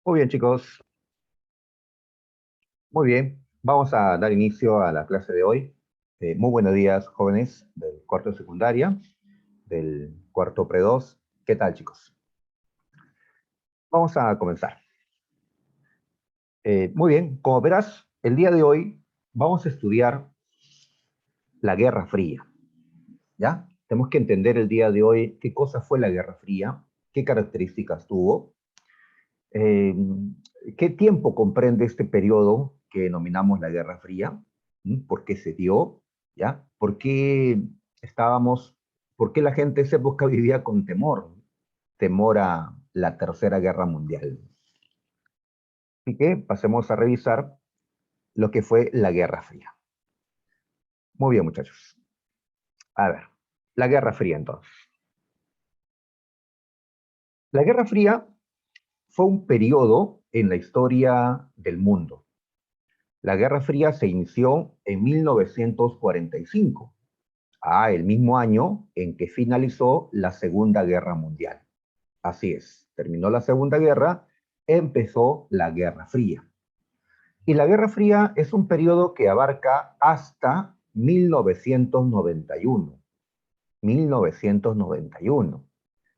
Muy bien, chicos. Muy bien. Vamos a dar inicio a la clase de hoy. Muy buenos días, jóvenes del cuarto de secundaria, del cuarto pre 2. ¿Qué tal, chicos? Vamos a comenzar. Muy bien. Como verás, el día de hoy vamos a estudiar la Guerra Fría. ¿Ya? Tenemos que entender el día de hoy qué cosa fue la Guerra Fría, qué características tuvo, eh, qué tiempo comprende este periodo que denominamos la Guerra Fría. ¿Por qué se dio? ¿Ya? Estábamos, por qué la gente en esa época vivía con temor? Temor a la Tercera Guerra Mundial. Así que pasemos a revisar lo que fue la Guerra Fría. Muy bien, muchachos. A ver, la Guerra Fría entonces. La Guerra Fría fue un periodo en la historia del mundo. La Guerra Fría se inició en 1945, el mismo año en que finalizó la Segunda Guerra Mundial. Así es, terminó la Segunda Guerra, empezó la Guerra Fría. Y la Guerra Fría es un periodo que abarca hasta 1991. 1991.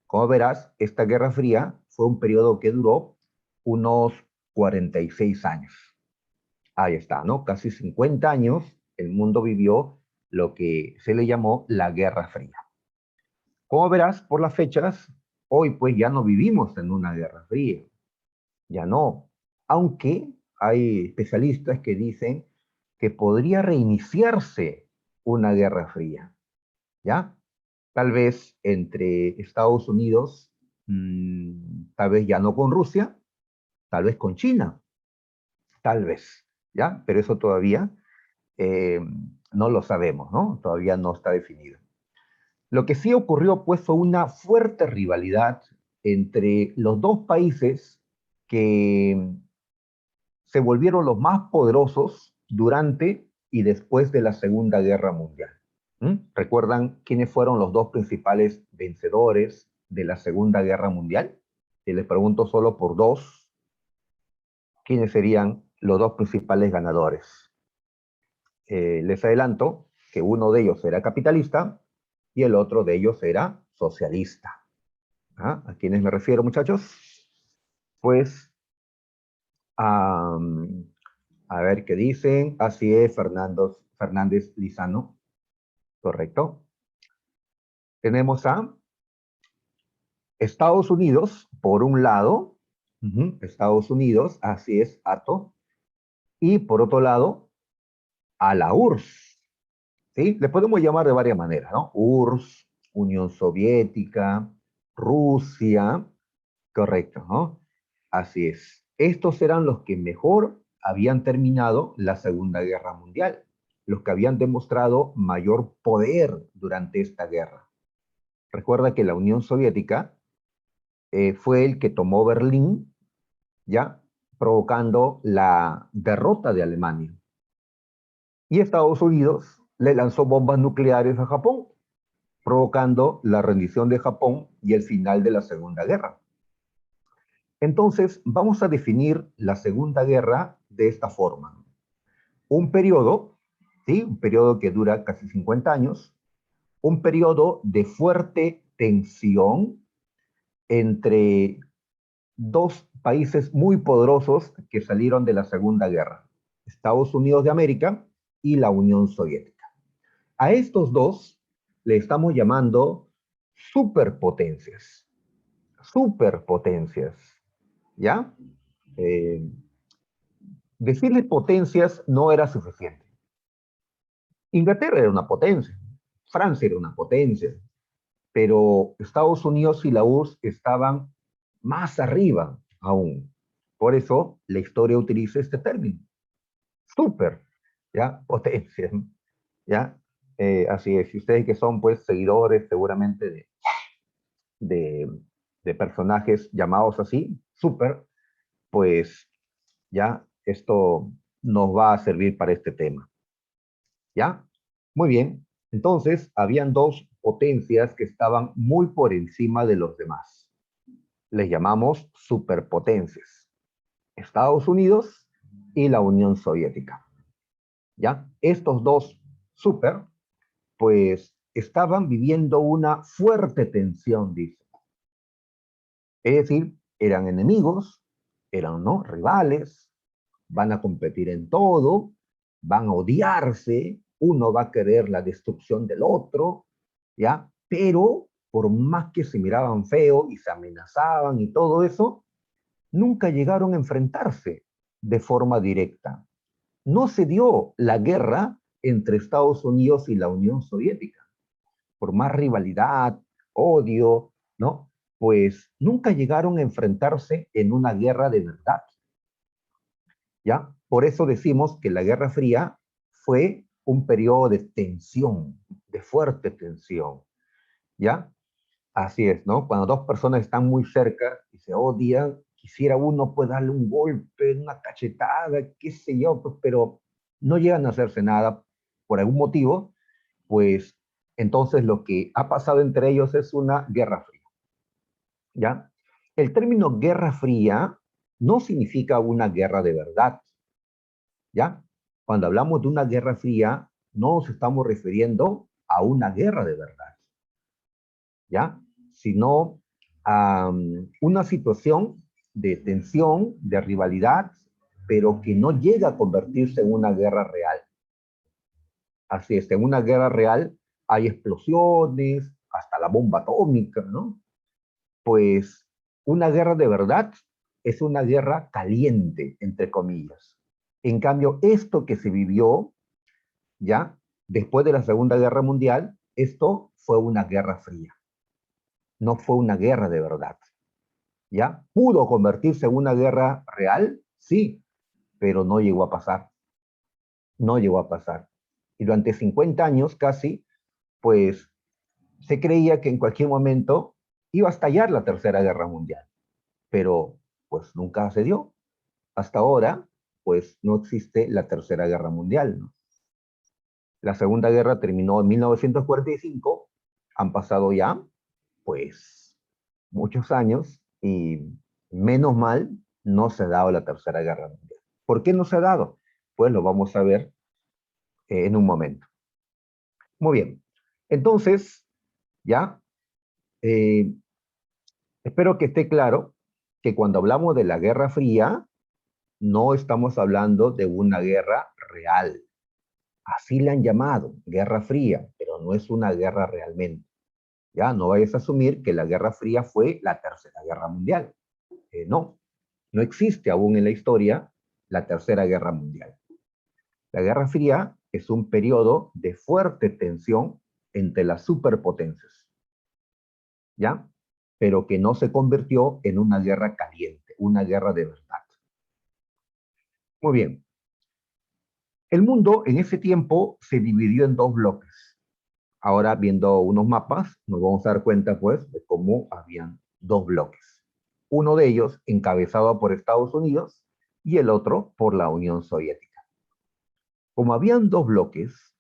Como verás, esta Guerra Fría fue un periodo que duró unos 46 años. Ahí está, ¿no? Casi 50 años el mundo vivió lo que se le llamó la Guerra Fría. Como verás por las fechas, hoy pues ya no vivimos en una Guerra Fría, ya no. Aunque hay especialistas que dicen que podría reiniciarse una Guerra Fría, ¿ya? Tal vez entre Estados Unidos, tal vez ya no con Rusia, tal vez con China, tal vez, ¿ya? Pero eso todavía eh, no lo sabemos, ¿no? Todavía no está definido. Lo que sí ocurrió, pues, fue una fuerte rivalidad entre los dos países que se volvieron los más poderosos durante y después de la Segunda Guerra Mundial. ¿Recuerdan quiénes fueron los dos principales vencedores de la Segunda Guerra Mundial? Y les pregunto solo por dos, ¿quiénes serían los dos principales ganadores? Les adelanto que uno de ellos era capitalista y el otro de ellos era socialista. ¿A quiénes me refiero, muchachos? Pues a, a ver qué dicen. Así es, Fernández Lizano, correcto. Tenemos a Estados Unidos, por un lado, Estados Unidos, así es, Ato, y por otro lado, a la URSS, ¿sí? Le podemos llamar de varias maneras, ¿no? URSS, Unión Soviética, Rusia, correcto, ¿no? Así es. Estos eran los que mejor habían terminado la Segunda Guerra Mundial, los que habían demostrado mayor poder durante esta guerra. Recuerda que la Unión Soviética fue el que tomó Berlín, ¿ya? Provocando la derrota de Alemania. Y Estados Unidos le lanzó bombas nucleares a Japón, provocando la rendición de Japón y el final de la Segunda Guerra. Entonces, vamos a definir la Segunda Guerra de esta forma. Un periodo, ¿sí? Un periodo que dura casi 50 años, un periodo de fuerte tensión entre dos países muy poderosos que salieron de la Segunda Guerra, Estados Unidos de América y la Unión Soviética. A estos dos le estamos llamando superpotencias. Superpotencias, ¿ya? Eh, Decirles potencias no era suficiente. Inglaterra era una potencia, Francia era una potencia, pero Estados Unidos y la URSS estaban más arriba aún. Por eso la historia utiliza este término, super, ¿ya? Potencia, ¿ya? Así es, si ustedes que son pues seguidores seguramente de, de personajes llamados así, super, pues ya esto nos va a servir para este tema, ¿ya? Muy bien, entonces habían dos potencias que estaban muy por encima de los demás. Les llamamos superpotencias. Estados Unidos y la Unión Soviética. ¿Ya? Estos dos super, pues estaban viviendo una fuerte tensión, dice. Es decir, eran enemigos, eran, ¿no?, rivales, van a competir en todo, van a odiarse, uno va a querer la destrucción del otro, ¿ya? Pero por más que se miraban feo y se amenazaban y todo eso, nunca llegaron a enfrentarse de forma directa. No se dio la guerra entre Estados Unidos y la Unión Soviética. Por más rivalidad, odio, ¿no? Pues nunca llegaron a enfrentarse en una guerra de verdad. ¿Ya? Por eso decimos que la Guerra Fría fue un periodo de tensión, de fuerte tensión, ¿ya? Así es, ¿no? Cuando dos personas están muy cerca y se odian, quisiera uno pues darle un golpe, una cachetada, qué sé yo, pues, pero no llegan a hacerse nada por algún motivo, pues entonces lo que ha pasado entre ellos es una guerra fría, ¿ya? El término guerra fría no significa una guerra de verdad, ¿ya? Cuando hablamos de una guerra fría, no nos estamos refiriendo a una guerra de verdad, ¿ya? Sino a una situación de tensión, de rivalidad, pero que no llega a convertirse en una guerra real. Así es, en una guerra real hay explosiones, hasta la bomba atómica, ¿no? Pues una guerra de verdad es una guerra caliente, entre comillas. En cambio, esto que se vivió, ¿ya? Después de la Segunda Guerra Mundial, esto fue una guerra fría, no fue una guerra de verdad, ¿ya? ¿Pudo convertirse en una guerra real? Sí, pero no llegó a pasar, no llegó a pasar. Y durante 50 años casi, pues se creía que en cualquier momento iba a estallar la Tercera Guerra Mundial, pero pues nunca se dio. Hasta ahora, pues no existe la Tercera Guerra Mundial, ¿no? La Segunda Guerra terminó en 1945, han pasado ya, pues, muchos años y menos mal no se ha dado la Tercera Guerra Mundial. ¿Por qué no se ha dado? Pues lo vamos a ver en un momento. Muy bien. Entonces, ya, eh, espero que esté claro que cuando hablamos de la Guerra Fría, no estamos hablando de una guerra real. Así la han llamado, Guerra Fría, pero no es una guerra realmente. Ya, no vayas a asumir que la Guerra Fría fue la Tercera Guerra Mundial. No, no existe aún en la historia la Tercera Guerra Mundial. La Guerra Fría es un periodo de fuerte tensión entre las superpotencias, ¿ya? Pero que no se convirtió en una guerra caliente, una guerra de verdad. Muy bien. El mundo en ese tiempo se dividió en dos bloques. Ahora, viendo unos mapas, nos vamos a dar cuenta, pues, de cómo habían dos bloques. Uno de ellos encabezado por Estados Unidos y el otro por la Unión Soviética. Como habían dos bloques,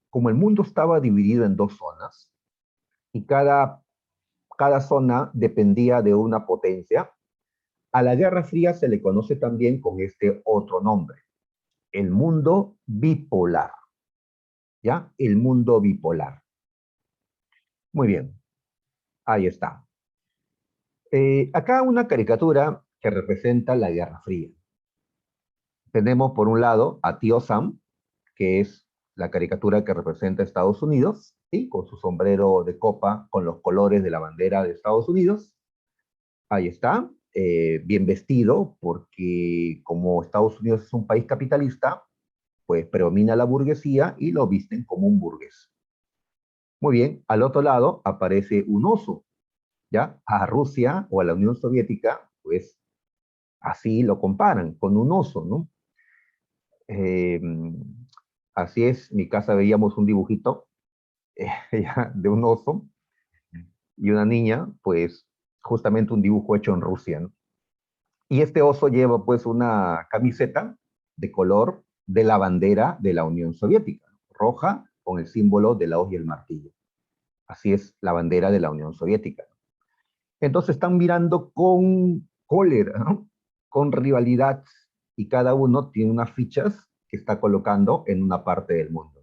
como el mundo estaba dividido en dos zonas y cada zona dependía de una potencia, a la Guerra Fría se le conoce también con este otro nombre, el mundo bipolar. ¿Ya? El mundo bipolar. Muy bien, ahí está. Acá una caricatura que representa la Guerra Fría. Tenemos por un lado a Tío Sam, que es la caricatura que representa a Estados Unidos, ¿sí? Con su sombrero de copa con los colores de la bandera de Estados Unidos. Ahí está, bien vestido, porque como Estados Unidos es un país capitalista, pues predomina la burguesía y lo visten como un burgués. Muy bien, al otro lado aparece un oso, ¿ya? A Rusia o a la Unión Soviética, pues así lo comparan con un oso, ¿no? Eh, Así es, en mi casa veíamos un dibujito de un oso y una niña, pues justamente un dibujo hecho en Rusia, ¿no? Y este oso lleva pues una camiseta de color de la bandera de la Unión Soviética, roja con el símbolo de la hoz y el martillo. Así es la bandera de la Unión Soviética. Entonces están mirando con cólera, ¿no? con rivalidad y cada uno tiene unas fichas que está colocando en una parte del mundo,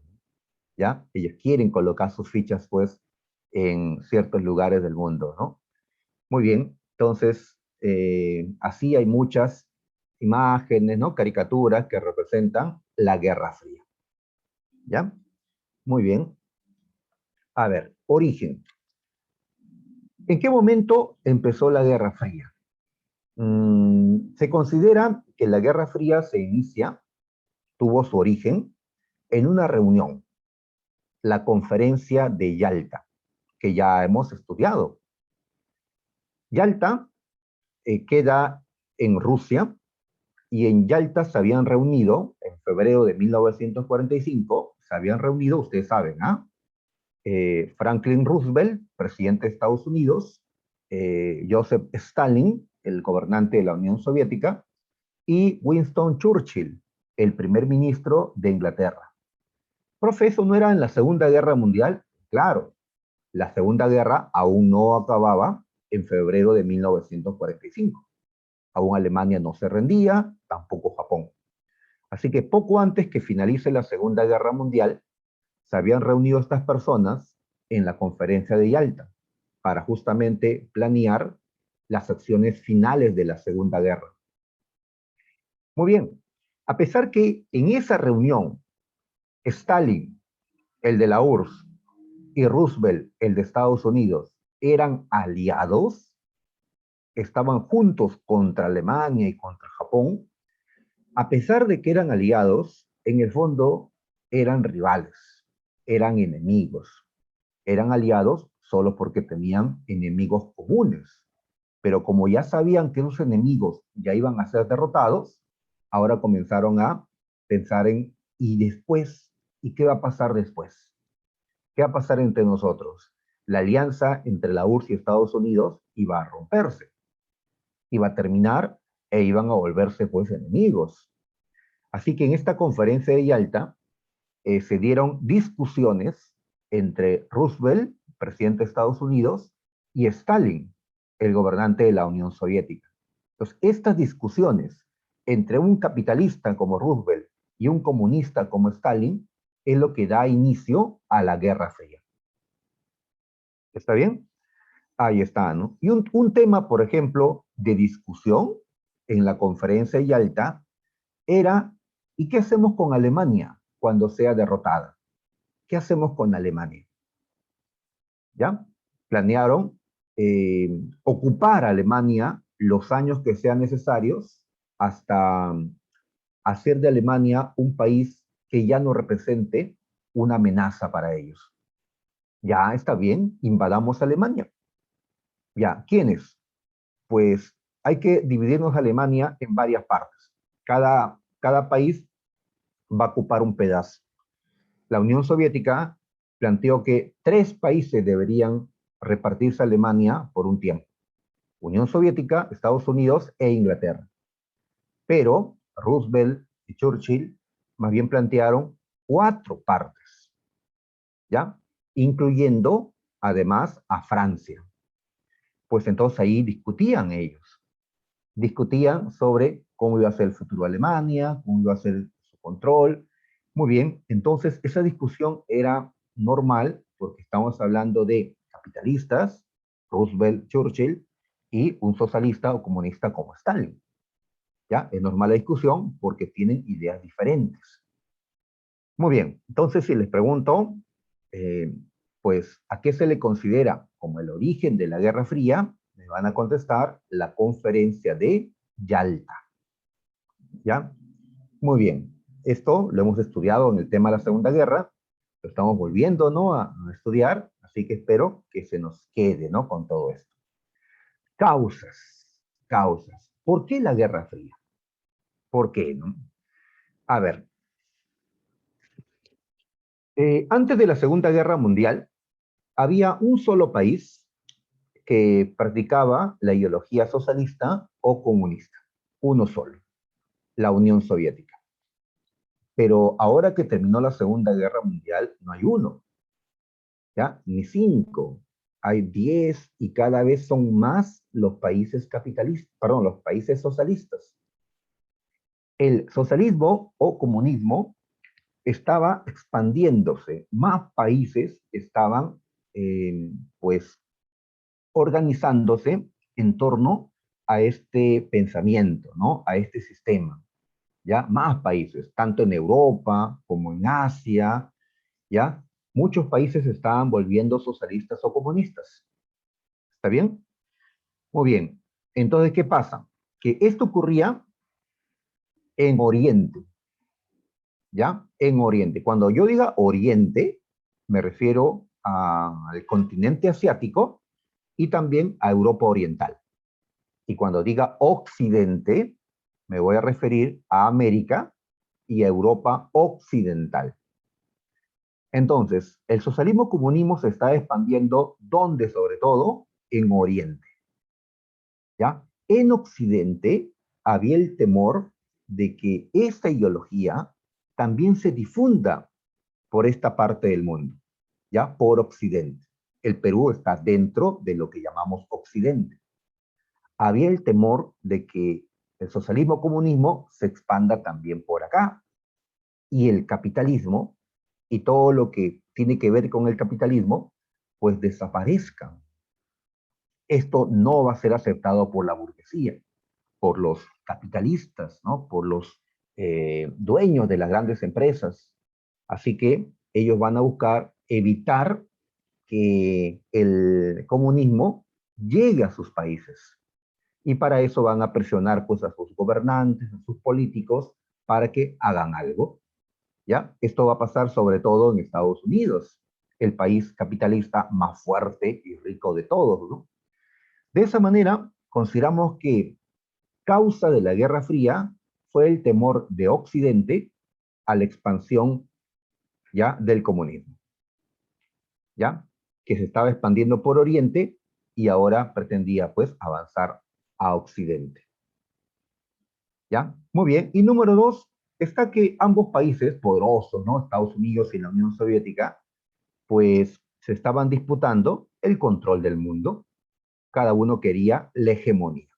¿ya? Ellos quieren colocar sus fichas, pues, en ciertos lugares del mundo, ¿no? Muy bien, entonces, así hay muchas imágenes, ¿no? Caricaturas que representan la Guerra Fría, ¿ya? Muy bien. A ver, origen. ¿En qué momento empezó la Guerra Fría? Se considera que la Guerra Fría se inicia, tuvo su origen en una reunión, la Conferencia de Yalta, que ya hemos estudiado. Yalta queda en Rusia y en Yalta se habían reunido, en febrero de 1945, se habían reunido, ustedes saben, ¿ah? Franklin Roosevelt, presidente de Estados Unidos, Joseph Stalin, el gobernante de la Unión Soviética, y Winston Churchill, el primer ministro de Inglaterra. Profe, ¿eso no era en la Segunda Guerra Mundial? Claro, la Segunda Guerra aún no acababa en febrero de 1945. Aún Alemania no se rendía, tampoco Japón. Así que poco antes que finalice la Segunda Guerra Mundial, se habían reunido estas personas en la conferencia de Yalta para justamente planear las acciones finales de la Segunda Guerra. Muy bien, a pesar que en esa reunión Stalin, el de la URSS, y Roosevelt, el de Estados Unidos, eran aliados, estaban juntos contra Alemania y contra Japón, a pesar de que eran aliados, en el fondo eran rivales, eran enemigos, eran aliados solo porque tenían enemigos comunes. Pero como ya sabían que esos enemigos ya iban a ser derrotados, ahora comenzaron a pensar en, ¿y después? ¿Y qué va a pasar después? ¿Qué va a pasar entre nosotros? La alianza entre la URSS y Estados Unidos iba a romperse, iba a terminar e iban a volverse pues enemigos. Así que en esta conferencia de Yalta se dieron discusiones entre Roosevelt, presidente de Estados Unidos, y Stalin, el gobernante de la Unión Soviética. Entonces, estas discusiones entre un capitalista como Roosevelt y un comunista como Stalin es lo que da inicio a la Guerra Fría. ¿Está bien? Ahí está, ¿no? Y un tema, por ejemplo, de discusión en la conferencia de Yalta era, ¿y qué hacemos con Alemania cuando sea derrotada? ¿Qué hacemos con Alemania? ¿Ya? Planearon ocupar Alemania los años que sean necesarios hasta hacer de Alemania un país que ya no represente una amenaza para ellos. Ya está bien, invadamos Alemania. Ya, ¿quiénes? Pues hay que dividirnos Alemania en varias partes. Cada país va a ocupar un pedazo. La Unión Soviética planteó que 3 países deberían repartirse Alemania por un tiempo. Unión Soviética, Estados Unidos e Inglaterra. Pero Roosevelt y Churchill más bien plantearon 4 partes, ¿ya? Incluyendo además a Francia. Pues entonces ahí discutían ellos. Discutían sobre cómo iba a ser el futuro de Alemania, cómo iba a ser su control. Muy bien, entonces esa discusión era normal porque estamos hablando de capitalistas, Roosevelt, Churchill, y un socialista o comunista como Stalin. ¿Ya? Es normal la discusión porque tienen ideas diferentes. Muy bien, entonces si les pregunto, eh, pues, ¿a qué se le considera como el origen de la Guerra Fría? Me van a contestar la conferencia de Yalta. ¿Ya? Muy bien. Esto lo hemos estudiado en el tema de la Segunda Guerra, lo estamos volviendo, ¿no? a estudiar, así que espero que se nos quede, ¿no? Con todo esto. Causas, causas. ¿Por qué la Guerra Fría? ¿Por qué, no? A ver, antes de la Segunda Guerra Mundial, había un solo país que practicaba la ideología socialista o comunista. Uno solo, la Unión Soviética. Pero ahora que terminó la Segunda Guerra Mundial, no hay uno, ¿ya? Ni 5. Hay 10 y cada vez son más los países capitalistas, perdón, los países socialistas. el socialismo o comunismo estaba expandiéndose, más países estaban pues organizándose en torno a este pensamiento, ¿no? A este sistema, ¿ya? Más países, tanto en Europa como en Asia, ¿ya? Muchos países se estaban volviendo socialistas o comunistas. ¿Está bien? Muy bien. Entonces, ¿qué pasa? Que esto ocurría en Oriente, ¿ya? En Oriente. Cuando yo diga Oriente, me refiero al continente asiático y también a Europa Oriental. Y cuando diga Occidente, me voy a referir a América y a Europa Occidental. Entonces, el socialismo comunismo se está expandiendo, ¿dónde sobre todo? En Oriente, ¿ya? En Occidente había el temor de que esta ideología también se difunda por esta parte del mundo, ¿ya? Por Occidente. El Perú está dentro de lo que llamamos Occidente. Había el temor de que el socialismo comunismo se expanda también por acá y el capitalismo y todo lo que tiene que ver con el capitalismo pues desaparezca. Esto no va a ser aceptado por la burguesía, por los capitalistas, ¿no? Por los dueños de las grandes empresas. Así que ellos van a buscar evitar que el comunismo llegue a sus países. Y para eso van a presionar pues, a sus gobernantes, a sus políticos, para que hagan algo. ¿Ya? Esto va a pasar sobre todo en Estados Unidos, el país capitalista más fuerte y rico de todos, ¿no? De esa manera, consideramos que causa de la Guerra Fría fue el temor de Occidente a la expansión ya del comunismo, ¿ya? Que se estaba expandiendo por Oriente y ahora pretendía pues avanzar a Occidente, ¿ya? Muy bien. Y número dos, está que ambos países poderosos, ¿no? Estados Unidos y la Unión Soviética, pues se estaban disputando el control del mundo. Cada uno quería la hegemonía.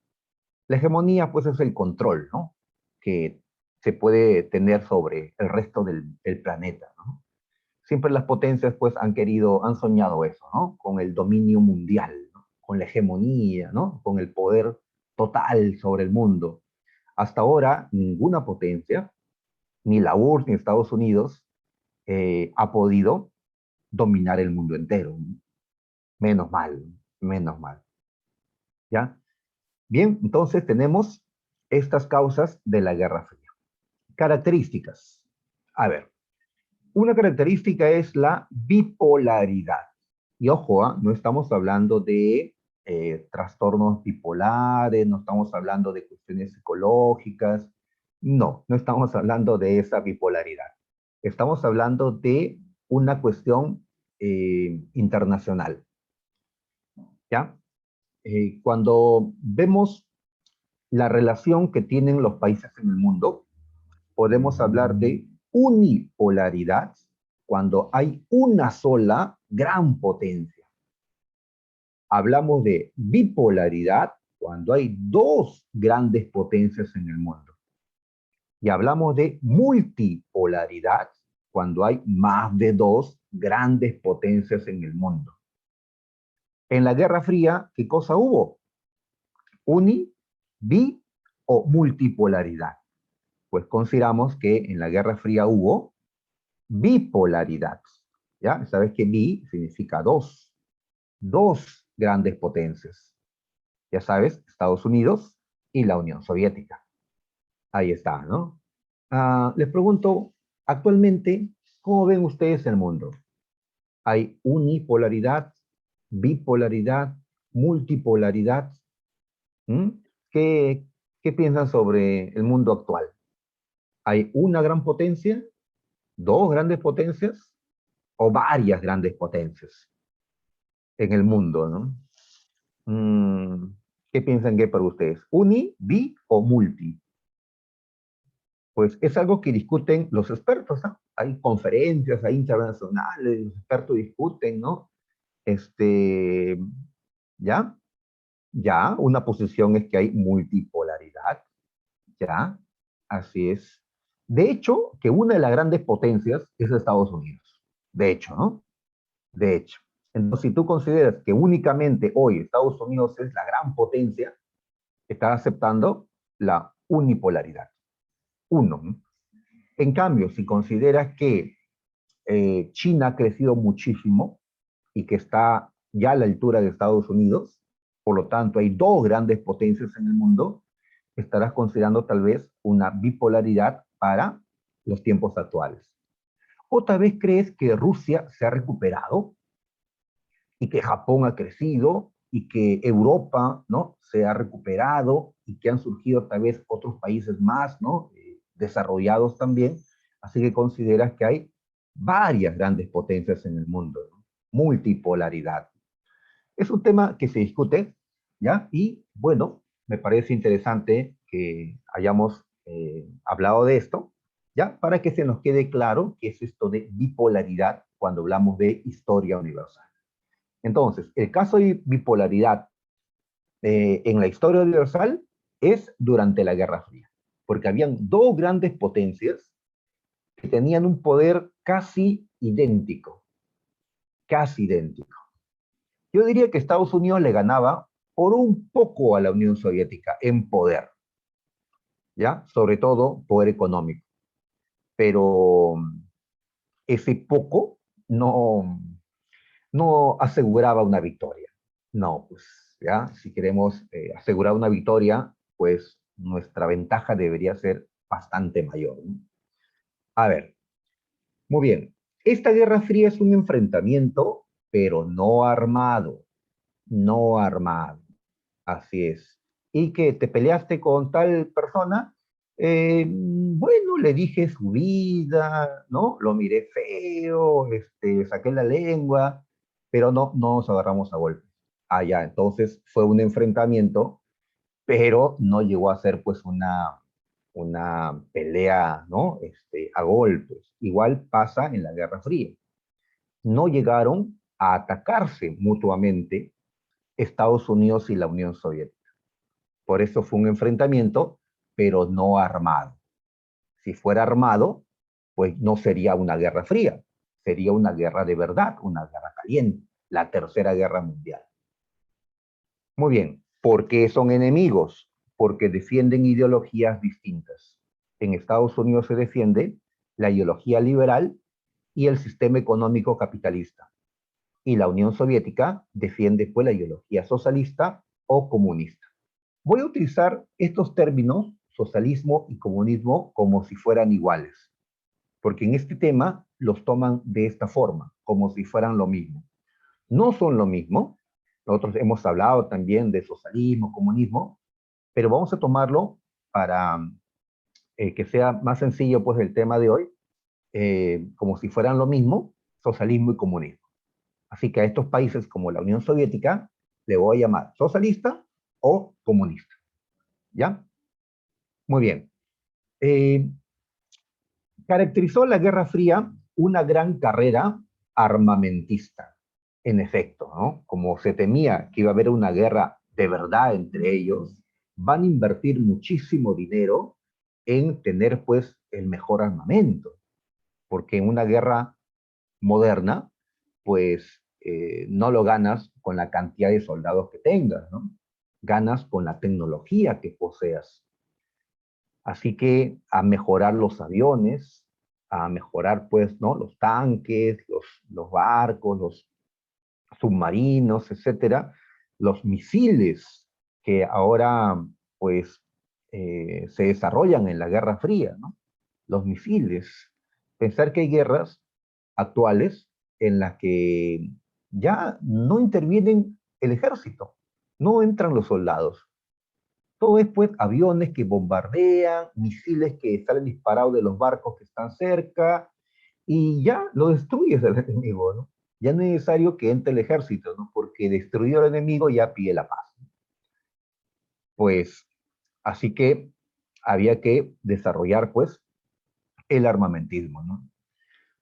La hegemonía, pues, es el control, ¿no? Que se puede tener sobre el resto del planeta, ¿no? Siempre las potencias, pues, han soñado eso, ¿no? Con el dominio mundial, ¿no? Con la hegemonía, ¿no? Con el poder total sobre el mundo. Hasta ahora, ninguna potencia, ni la URSS ni Estados Unidos, ha podido dominar el mundo entero. Menos mal, menos mal. ¿Ya? Bien, entonces tenemos estas causas de la Guerra Fría. Características. A ver, una característica es la bipolaridad. Y ojo, no estamos hablando de trastornos bipolares, no estamos hablando de cuestiones psicológicas, no estamos hablando de esa bipolaridad. Estamos hablando de una cuestión internacional, ¿ya? Cuando vemos la relación que tienen los países en el mundo, podemos hablar de unipolaridad cuando hay una sola gran potencia. Hablamos de bipolaridad cuando hay dos grandes potencias en el mundo. Y hablamos de multipolaridad cuando hay más de dos grandes potencias en el mundo. En la Guerra Fría, ¿qué cosa hubo? Uni, bi o multipolaridad. Pues consideramos que en la Guerra Fría hubo bipolaridad. ¿Ya? Sabes que bi significa dos grandes potencias. Ya sabes, Estados Unidos y la Unión Soviética. Ahí está, ¿no? Les pregunto, actualmente, ¿cómo ven ustedes el mundo? ¿Hay unipolaridad, bipolaridad, multipolaridad? ¿Mm? ¿Qué, ¿Qué piensan sobre el mundo actual? ¿Hay una gran potencia, dos grandes potencias o varias grandes potencias en el mundo, ¿no? ¿Qué piensan que para ustedes? ¿Uni, bi o multi? Pues es algo que discuten los expertos, ¿no? Hay conferencias, hay internacionales, los expertos discuten, ¿no? Este, ¿ya? Ya, una posición es que hay multipolaridad, ¿ya? Así es. De hecho, que una de las grandes potencias es Estados Unidos. De hecho, ¿no? De hecho. Entonces, si tú consideras que únicamente hoy Estados Unidos es la gran potencia, estás aceptando la unipolaridad. Uno, ¿no? En cambio, si consideras que China ha crecido muchísimo y que está ya a la altura de Estados Unidos, por lo tanto hay dos grandes potencias en el mundo, estarás considerando tal vez una bipolaridad para los tiempos actuales. O tal vez crees que Rusia se ha recuperado y que Japón ha crecido y que Europa, ¿no?, se ha recuperado y que han surgido tal vez otros países más, ¿no?, desarrollados también. Así que consideras que hay varias grandes potencias en el mundo, ¿no? Multipolaridad. Es un tema que se discute, ¿ya? Y bueno, me parece interesante que hayamos hablado de esto, ¿ya? Para que se nos quede claro qué es esto de bipolaridad cuando hablamos de historia universal. Entonces, el caso de bipolaridad en la historia universal es durante la Guerra Fría, porque habían dos grandes potencias que tenían un poder casi idéntico. Yo diría que Estados Unidos le ganaba por un poco a la Unión Soviética en poder, ¿ya? Sobre todo poder económico, pero ese poco no, no aseguraba una victoria. No, pues, ¿ya? Si queremos asegurar una victoria, pues nuestra ventaja debería ser bastante mayor, ¿no? A ver, muy bien. Esta Guerra Fría es un enfrentamiento, pero no armado, no armado. Así es. Y que te peleaste con tal persona, bueno, le dije su vida, ¿no? Lo miré feo, saqué la lengua, pero no nos agarramos a golpes. Ah, ya, entonces fue un enfrentamiento, pero no llegó a ser pues una pelea, ¿no? A golpes. Igual pasa en la Guerra Fría. No llegaron a atacarse mutuamente Estados Unidos y la Unión Soviética. Por eso fue un enfrentamiento, pero no armado. Si fuera armado, pues no sería una guerra fría, sería una guerra de verdad, una guerra caliente, la tercera guerra mundial. Muy bien, ¿por qué son enemigos? Porque defienden ideologías distintas. En Estados Unidos se defiende la ideología liberal y el sistema económico capitalista. Y la Unión Soviética defiende pues la ideología socialista o comunista. Voy a utilizar estos términos, socialismo y comunismo, como si fueran iguales, porque en este tema los toman de esta forma, como si fueran lo mismo. No son lo mismo. Nosotros hemos hablado también de socialismo, comunismo, pero vamos a tomarlo para que sea más sencillo pues el tema de hoy, como si fueran lo mismo, socialismo y comunismo. Así que a estos países como la Unión Soviética le voy a llamar socialista o comunista. ¿Ya? Muy bien. Eh, Caracterizó la Guerra Fría una gran carrera armamentista, en efecto, ¿no? Como se temía que iba a haber una guerra de verdad entre ellos, van a invertir muchísimo dinero en tener, pues, el mejor armamento, porque en una guerra moderna, pues, no lo ganas con la cantidad de soldados que tengas, ¿no? Ganas con la tecnología que poseas. Así que a mejorar los aviones, a mejorar, pues, ¿no?, los tanques, los barcos, los submarinos, etcétera, los misiles que ahora, pues, se desarrollan en la Guerra Fría, ¿no? Los misiles. Pensar que hay guerras actuales en las que ya no intervienen el ejército, no entran los soldados. Todo es pues aviones que bombardean, misiles que salen disparados de los barcos que están cerca y ya lo destruyes al enemigo, ¿no? Ya no es necesario que entre el ejército, ¿no? Porque destruido el enemigo ya pide la paz. Pues así que había que desarrollar pues el armamentismo, ¿no?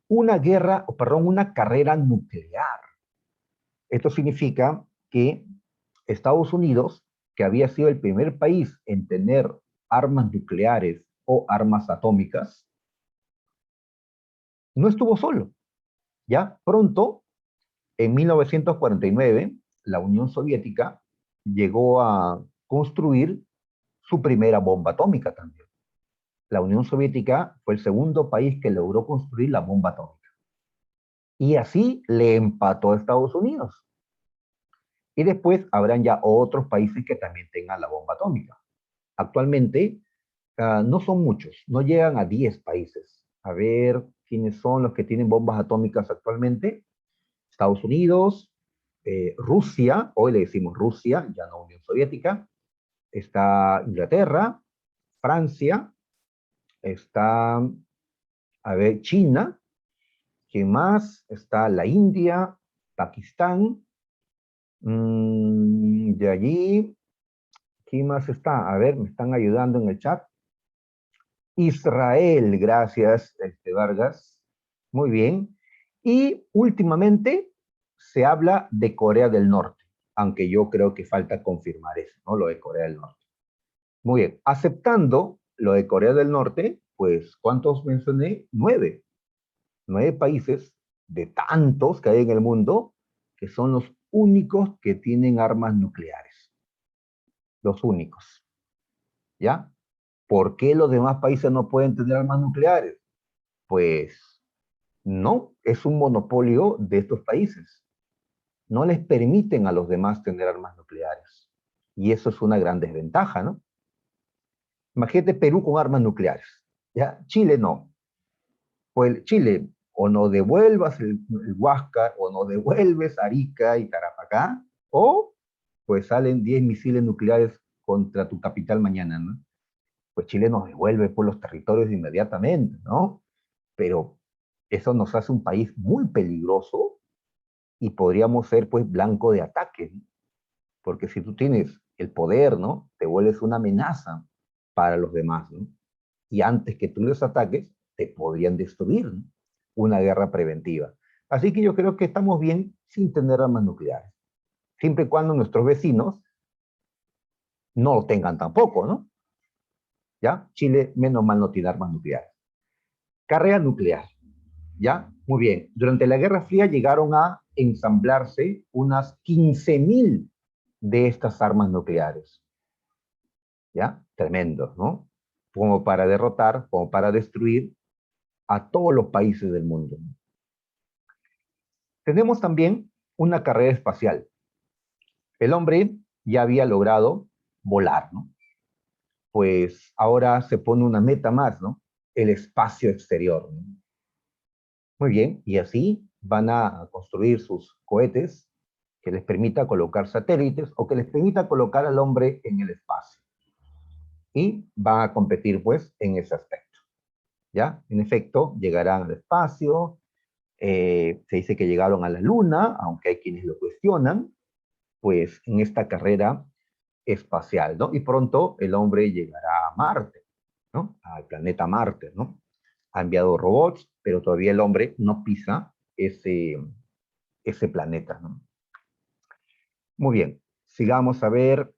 Una guerra, o perdón, una carrera nuclear. Esto significa que Estados Unidos, que había sido el primer país en tener armas nucleares o armas atómicas, no estuvo solo. Ya pronto, en 1949, la Unión Soviética llegó a construir su primera bomba atómica también. La Unión Soviética fue el segundo país que logró construir la bomba atómica. Y así le empató a Estados Unidos. Y después habrán ya otros países que también tengan la bomba atómica. Actualmente no son muchos, no llegan a 10 países. A ver quiénes son los que tienen bombas atómicas actualmente. Estados Unidos, Rusia, hoy le decimos Rusia, ya no Unión Soviética, está Inglaterra, Francia, está, a ver, China, ¿qué más? Está la India, Pakistán, de allí, ¿qué más está? A ver, me están ayudando en el chat. Israel, gracias, Vargas. Muy bien. Y últimamente se habla de Corea del Norte, aunque yo creo que falta confirmar eso, ¿no? Lo de Corea del Norte. Muy bien. Aceptando lo de Corea del Norte, pues, ¿cuántos mencioné? 9. 9 países de tantos que hay en el mundo que son los únicos que tienen armas nucleares. Los únicos. ¿Ya? ¿Por qué los demás países no pueden tener armas nucleares? Pues no, es un monopolio de estos países. No les permiten a los demás tener armas nucleares. Y eso es una gran desventaja, ¿no? Imagínate Perú con armas nucleares. ¿Ya? Chile no. Pues Chile, o no devuelvas el Huáscar, o no devuelves Arica y Tarapacá, o pues salen 10 misiles nucleares contra tu capital mañana, ¿no? Pues Chile nos devuelve por los territorios inmediatamente, ¿no? Pero eso nos hace un país muy peligroso y podríamos ser pues blanco de ataque, ¿no? Porque si tú tienes el poder, ¿no? Te vuelves una amenaza para los demás, ¿no? Y antes que tú los ataques, te podrían destruir, ¿no? Una guerra preventiva. Así que yo creo que estamos bien sin tener armas nucleares, siempre y cuando nuestros vecinos no lo tengan tampoco, ¿no? ¿Ya? Chile, menos mal, no tiene armas nucleares. Carrera nuclear. ¿Ya? Muy bien. Durante la Guerra Fría llegaron a ensamblarse unas 15.000 de estas armas nucleares. ¿Ya? Tremendo, ¿no? Como para derrotar, como para destruir a todos los países del mundo. Tenemos también una carrera espacial. El hombre ya había logrado volar, ¿no? Pues ahora se pone una meta más, ¿no? El espacio exterior, ¿no? Muy bien, y así van a construir sus cohetes que les permita colocar satélites o que les permita colocar al hombre en el espacio. Y van a competir, pues, en ese aspecto. ¿Ya? En efecto, llegarán al espacio, se dice que llegaron a la Luna, aunque hay quienes lo cuestionan, pues, en esta carrera espacial, ¿no? Y pronto el hombre llegará a Marte, ¿no? Al planeta Marte, ¿no? Ha enviado robots, pero todavía el hombre no pisa ese planeta, ¿no? Muy bien, sigamos a ver.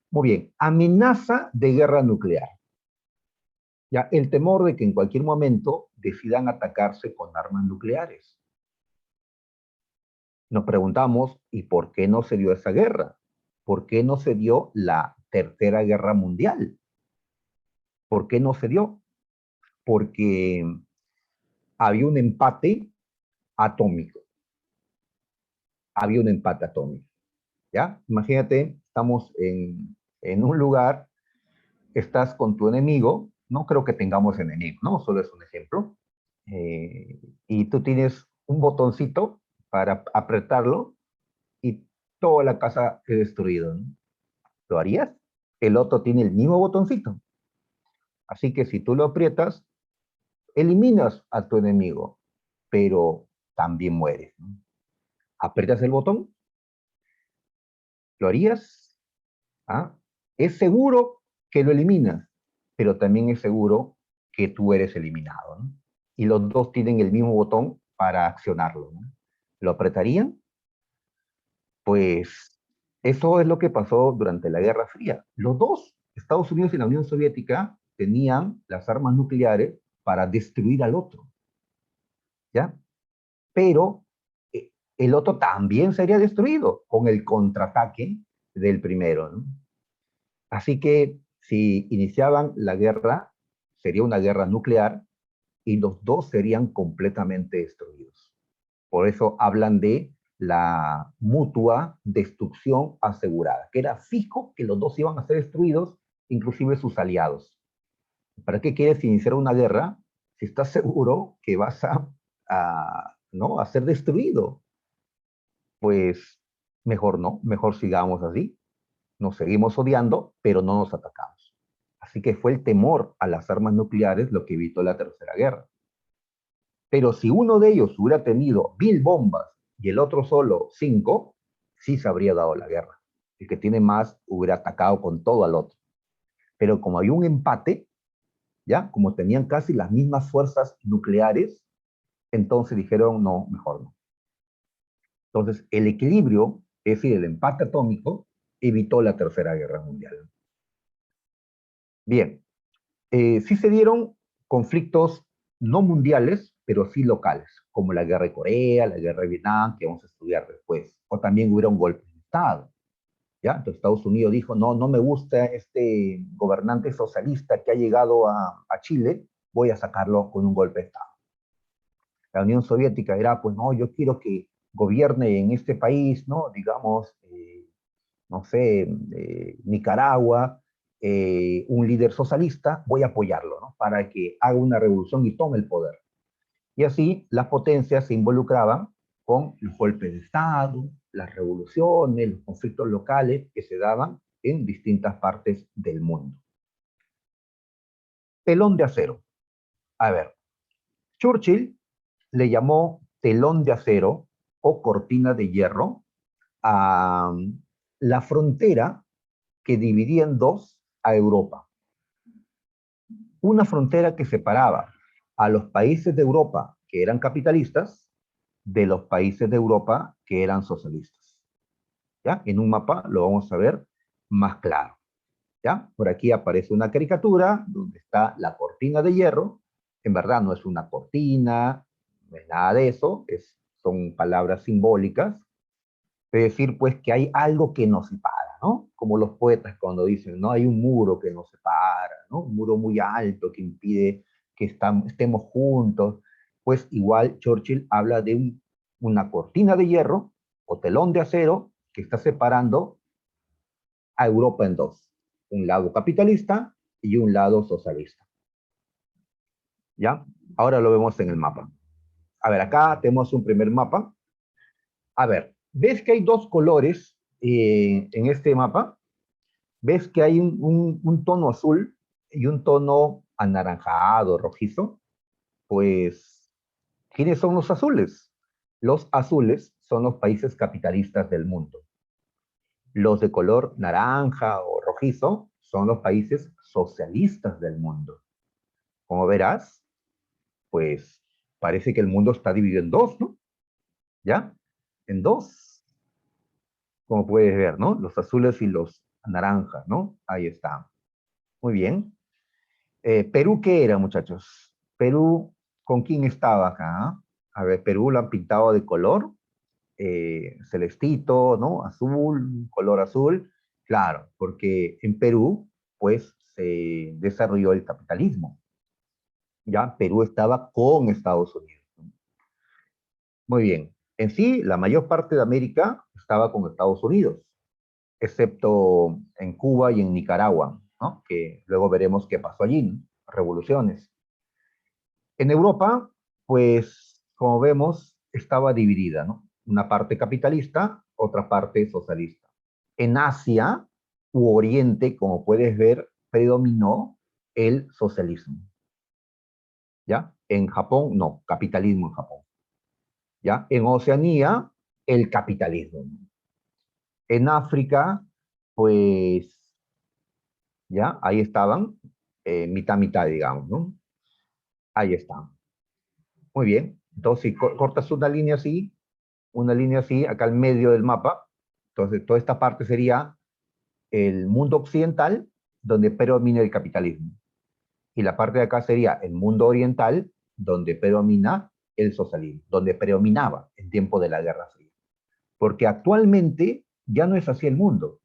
Muy bien, amenaza de guerra nuclear. Ya, el temor de que en cualquier momento decidan atacarse con armas nucleares. Nos preguntamos, ¿y por qué no se dio esa guerra? ¿Por qué no se dio la Tercera Guerra Mundial? ¿Por qué no se dio? Porque había un empate atómico. Había un empate atómico. ¿Ya? Imagínate, estamos en un lugar, estás con tu enemigo, no creo que tengamos enemigos, ¿no? Solo es un ejemplo. Y tú tienes un botoncito para apretarlo y toda la casa es destruida, ¿no? ¿Lo harías? El otro tiene el mismo botoncito. Así que si tú lo aprietas, eliminas a tu enemigo, pero también mueres, ¿no? Aprietas el botón, ¿lo harías? ¿Ah? Es seguro que lo eliminas, pero también es seguro que tú eres eliminado, ¿no? Y los dos tienen el mismo botón para accionarlo, ¿no? ¿Lo apretarían? Pues eso es lo que pasó durante la Guerra Fría. Los dos, Estados Unidos y la Unión Soviética, tenían las armas nucleares para destruir al otro, ¿ya? Pero el otro también sería destruido con el contraataque del primero, ¿no? Así que si iniciaban la guerra, sería una guerra nuclear y los dos serían completamente destruidos. Por eso hablan de la mutua destrucción asegurada, que era fijo que los dos iban a ser destruidos, inclusive sus aliados. ¿Para qué quieres iniciar una guerra si estás seguro que vas ¿no? a ser destruido? Pues mejor no, mejor sigamos así. Nos seguimos odiando, pero no nos atacamos. Así que fue el temor a las armas nucleares lo que evitó la Tercera Guerra. Pero si uno de ellos hubiera tenido 1000 bombas y el otro solo 5, sí se habría dado la guerra. El que tiene más hubiera atacado con todo al otro. Pero como hay un empate, ¿ya? Como tenían casi las mismas fuerzas nucleares, entonces dijeron, no, mejor no. Entonces, el equilibrio, es decir, el empate atómico, evitó la Tercera Guerra Mundial. Bien, sí se dieron conflictos no mundiales, pero sí locales, como la guerra de Corea, la guerra de Vietnam, que vamos a estudiar después. O también hubiera un golpe de Estado. ¿Ya? Entonces Estados Unidos dijo, no, no me gusta este gobernante socialista que ha llegado a Chile, voy a sacarlo con un golpe de Estado. La Unión Soviética era, pues no, yo quiero que gobierne en este país, ¿no? Digamos, no sé, Nicaragua, un líder socialista, voy a apoyarlo, ¿no? Para que haga una revolución y tome el poder. Y así las potencias se involucraban con los golpes de Estado, las revoluciones, los conflictos locales que se daban en distintas partes del mundo. Telón de acero. A ver, Churchill le llamó telón de acero o cortina de hierro a la frontera que dividía en dos a Europa. Una frontera que separaba a los países de Europa que eran capitalistas de los países de Europa que eran socialistas. ¿Ya? En un mapa lo vamos a ver más claro. ¿Ya? Por aquí aparece una caricatura donde está la cortina de hierro. En verdad no es una cortina, no es nada de eso, son palabras simbólicas. Es decir, pues que hay algo que nos separa, ¿no? Como los poetas cuando dicen, ¿no? Hay un muro que nos separa, ¿no? Un muro muy alto que impide que estemos juntos. Pues igual Churchill habla de una cortina de hierro o telón de acero que está separando a Europa en dos. Un lado capitalista y un lado socialista. ¿Ya? Ahora lo vemos en el mapa. A ver, acá tenemos un primer mapa. A ver, ¿ves que hay dos colores en este mapa? ¿Ves que hay un tono azul y un tono anaranjado, rojizo? Pues, ¿quiénes son los azules? Los azules son los países capitalistas del mundo. Los de color naranja o rojizo son los países socialistas del mundo. Como verás, pues parece que el mundo está dividido en dos, ¿no? ¿Ya? En dos, como puedes ver, ¿no? Los azules y los naranjas, ¿no? Ahí está. Muy bien. ¿Perú qué era, muchachos? Perú, ¿con quién estaba acá? A ver, Perú lo han pintado de color celestito, ¿no? Azul, color azul. Claro, porque en Perú, pues, se desarrolló el capitalismo. Ya, Perú estaba con Estados Unidos. Muy bien. En sí, la mayor parte de América estaba con Estados Unidos, excepto en Cuba y en Nicaragua, ¿no? Que luego veremos qué pasó allí, ¿no? Revoluciones. En Europa, pues, como vemos, estaba dividida, ¿no? Una parte capitalista, otra parte socialista. En Asia u Oriente, como puedes ver, predominó el socialismo, ¿ya? En Japón, no, capitalismo en Japón, ¿ya? En Oceanía, el capitalismo. En África, pues, ¿ya? Ahí estaban, mitad, mitad, digamos, ¿no? Ahí están. Muy bien. Entonces, si cortas una línea así, acá al medio del mapa, entonces toda esta parte sería el mundo occidental, donde predomina el capitalismo. Y la parte de acá sería el mundo oriental, donde predomina el socialismo, donde predominaba en tiempo de la Guerra Fría. Porque actualmente ya no es así el mundo.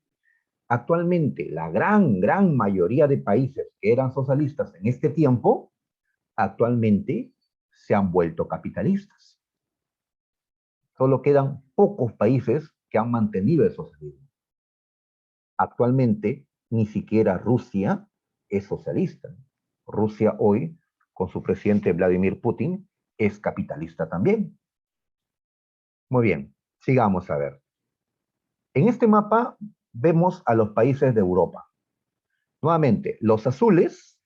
Actualmente la gran mayoría de países que eran socialistas en este tiempo, actualmente se han vuelto capitalistas. Solo quedan pocos países que han mantenido el socialismo. Actualmente ni siquiera Rusia es socialista. Rusia hoy, con su presidente Vladimir Putin, es capitalista también. Muy bien, sigamos a ver. En este mapa vemos a los países de Europa. Nuevamente, los azules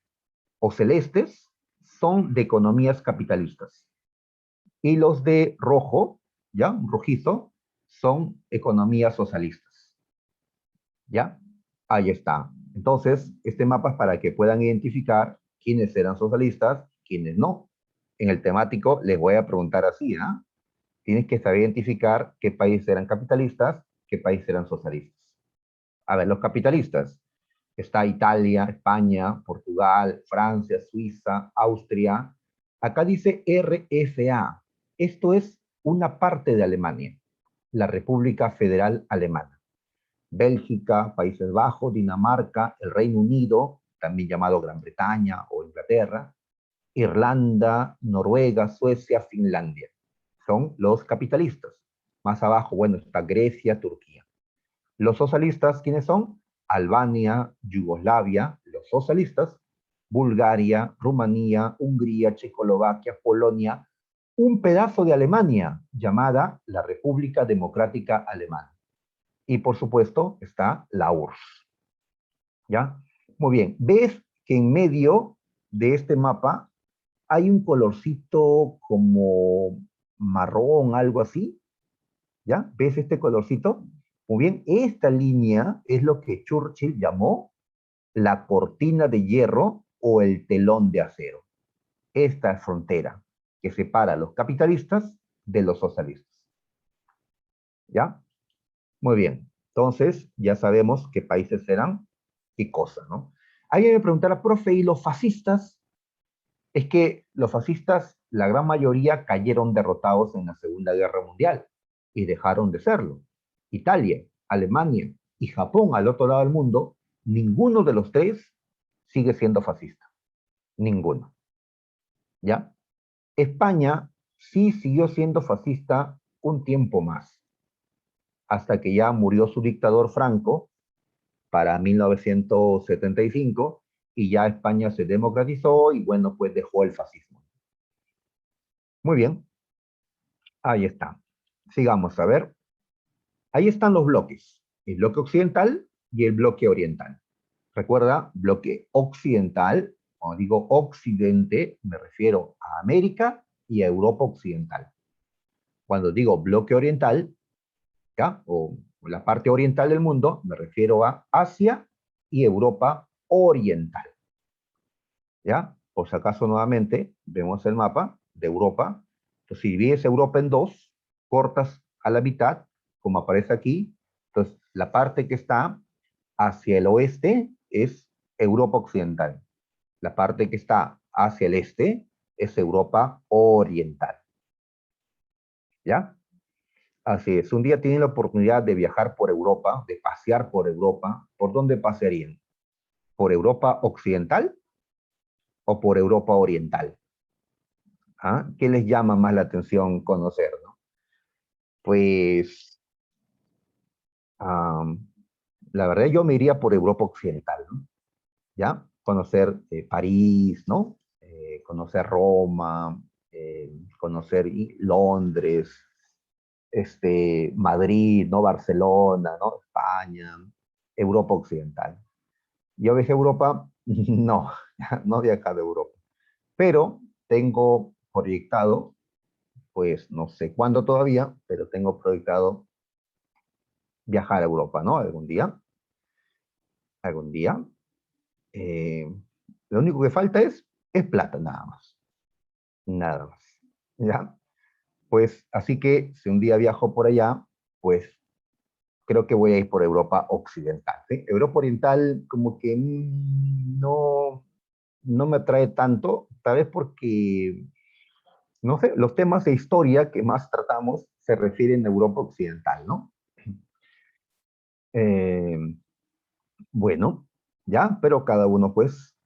o celestes son de economías capitalistas. Y los de rojo, ¿ya? Rojizo, son economías socialistas. ¿Ya? Ahí está. Entonces, este mapa es para que puedan identificar quiénes eran socialistas, quiénes no. En el temático les voy a preguntar así, ¿ah? Tienes que saber identificar qué países eran capitalistas, qué países eran socialistas. A ver, los capitalistas. Está Italia, España, Portugal, Francia, Suiza, Austria. Acá dice RFA. Esto es una parte de Alemania, la República Federal Alemana. Bélgica, Países Bajos, Dinamarca, el Reino Unido, también llamado Gran Bretaña o Inglaterra, Irlanda, Noruega, Suecia, Finlandia. Son los capitalistas. Más abajo, bueno, está Grecia, Turquía. Los socialistas, ¿quiénes son? Albania, Yugoslavia, los socialistas, Bulgaria, Rumanía, Hungría, Checoslovaquia, Polonia, un pedazo de Alemania llamada la República Democrática Alemana. Y por supuesto está la URSS. ¿Ya? Muy bien. ¿Ves que en medio de este mapa hay un colorcito como marrón, algo así? ¿Ya? ¿Ves este colorcito? Muy bien, esta línea es lo que Churchill llamó la cortina de hierro o el telón de acero. Esta frontera que separa a los capitalistas de los socialistas. ¿Ya? Muy bien. Entonces, ya sabemos qué países eran y cosas, ¿no? Alguien me preguntará, profe, ¿y los fascistas? Es que los fascistas, la gran mayoría, cayeron derrotados en la Segunda Guerra Mundial y dejaron de serlo. Italia, Alemania y Japón, al otro lado del mundo, ninguno de los tres sigue siendo fascista. Ninguno. ¿Ya? España sí siguió siendo fascista un tiempo más, hasta que ya murió su dictador Franco para 1975 y ya España se democratizó y bueno, pues dejó el fascismo. Muy bien, ahí está. Sigamos a ver. Ahí están los bloques, el bloque occidental y el bloque oriental. Recuerda, bloque occidental, cuando digo occidente, me refiero a América y a Europa occidental. Cuando digo bloque oriental, ¿ya? O la parte oriental del mundo, me refiero a Asia y Europa oriental. ¿Ya? Por si acaso nuevamente vemos el mapa de Europa. Entonces, si divides Europa en dos, cortas a la mitad, como aparece aquí. Entonces, la parte que está hacia el oeste es Europa occidental. La parte que está hacia el este es Europa oriental. ¿Ya? Así es. Un día tienen la oportunidad de viajar por Europa, de pasear por Europa. ¿Por dónde pasearían? ¿Por Europa occidental o por Europa oriental? ¿Ah? ¿Qué les llama más la atención conocer, no? Pues, um, la verdad yo me iría por Europa occidental, ¿no? ¿Ya? Conocer París, ¿no? Conocer Roma, conocer Londres, Madrid, ¿no? Barcelona, ¿no? España, Europa occidental. Yo viajé a Europa, no, no de acá de Europa, pero tengo proyectado, pues no sé cuándo todavía, pero tengo proyectado viajar a Europa, ¿no? Algún día. Eh, lo único que falta es plata, nada más. Nada más. ¿Ya? Pues así que si un día viajo por allá, pues creo que voy a ir por Europa occidental. ¿Sí? Europa oriental como que no, no me atrae tanto, tal vez porque, no sé, los temas de historia que más tratamos se refieren a Europa Occidental, ¿no? Eh, bueno, ya, pero cada uno pues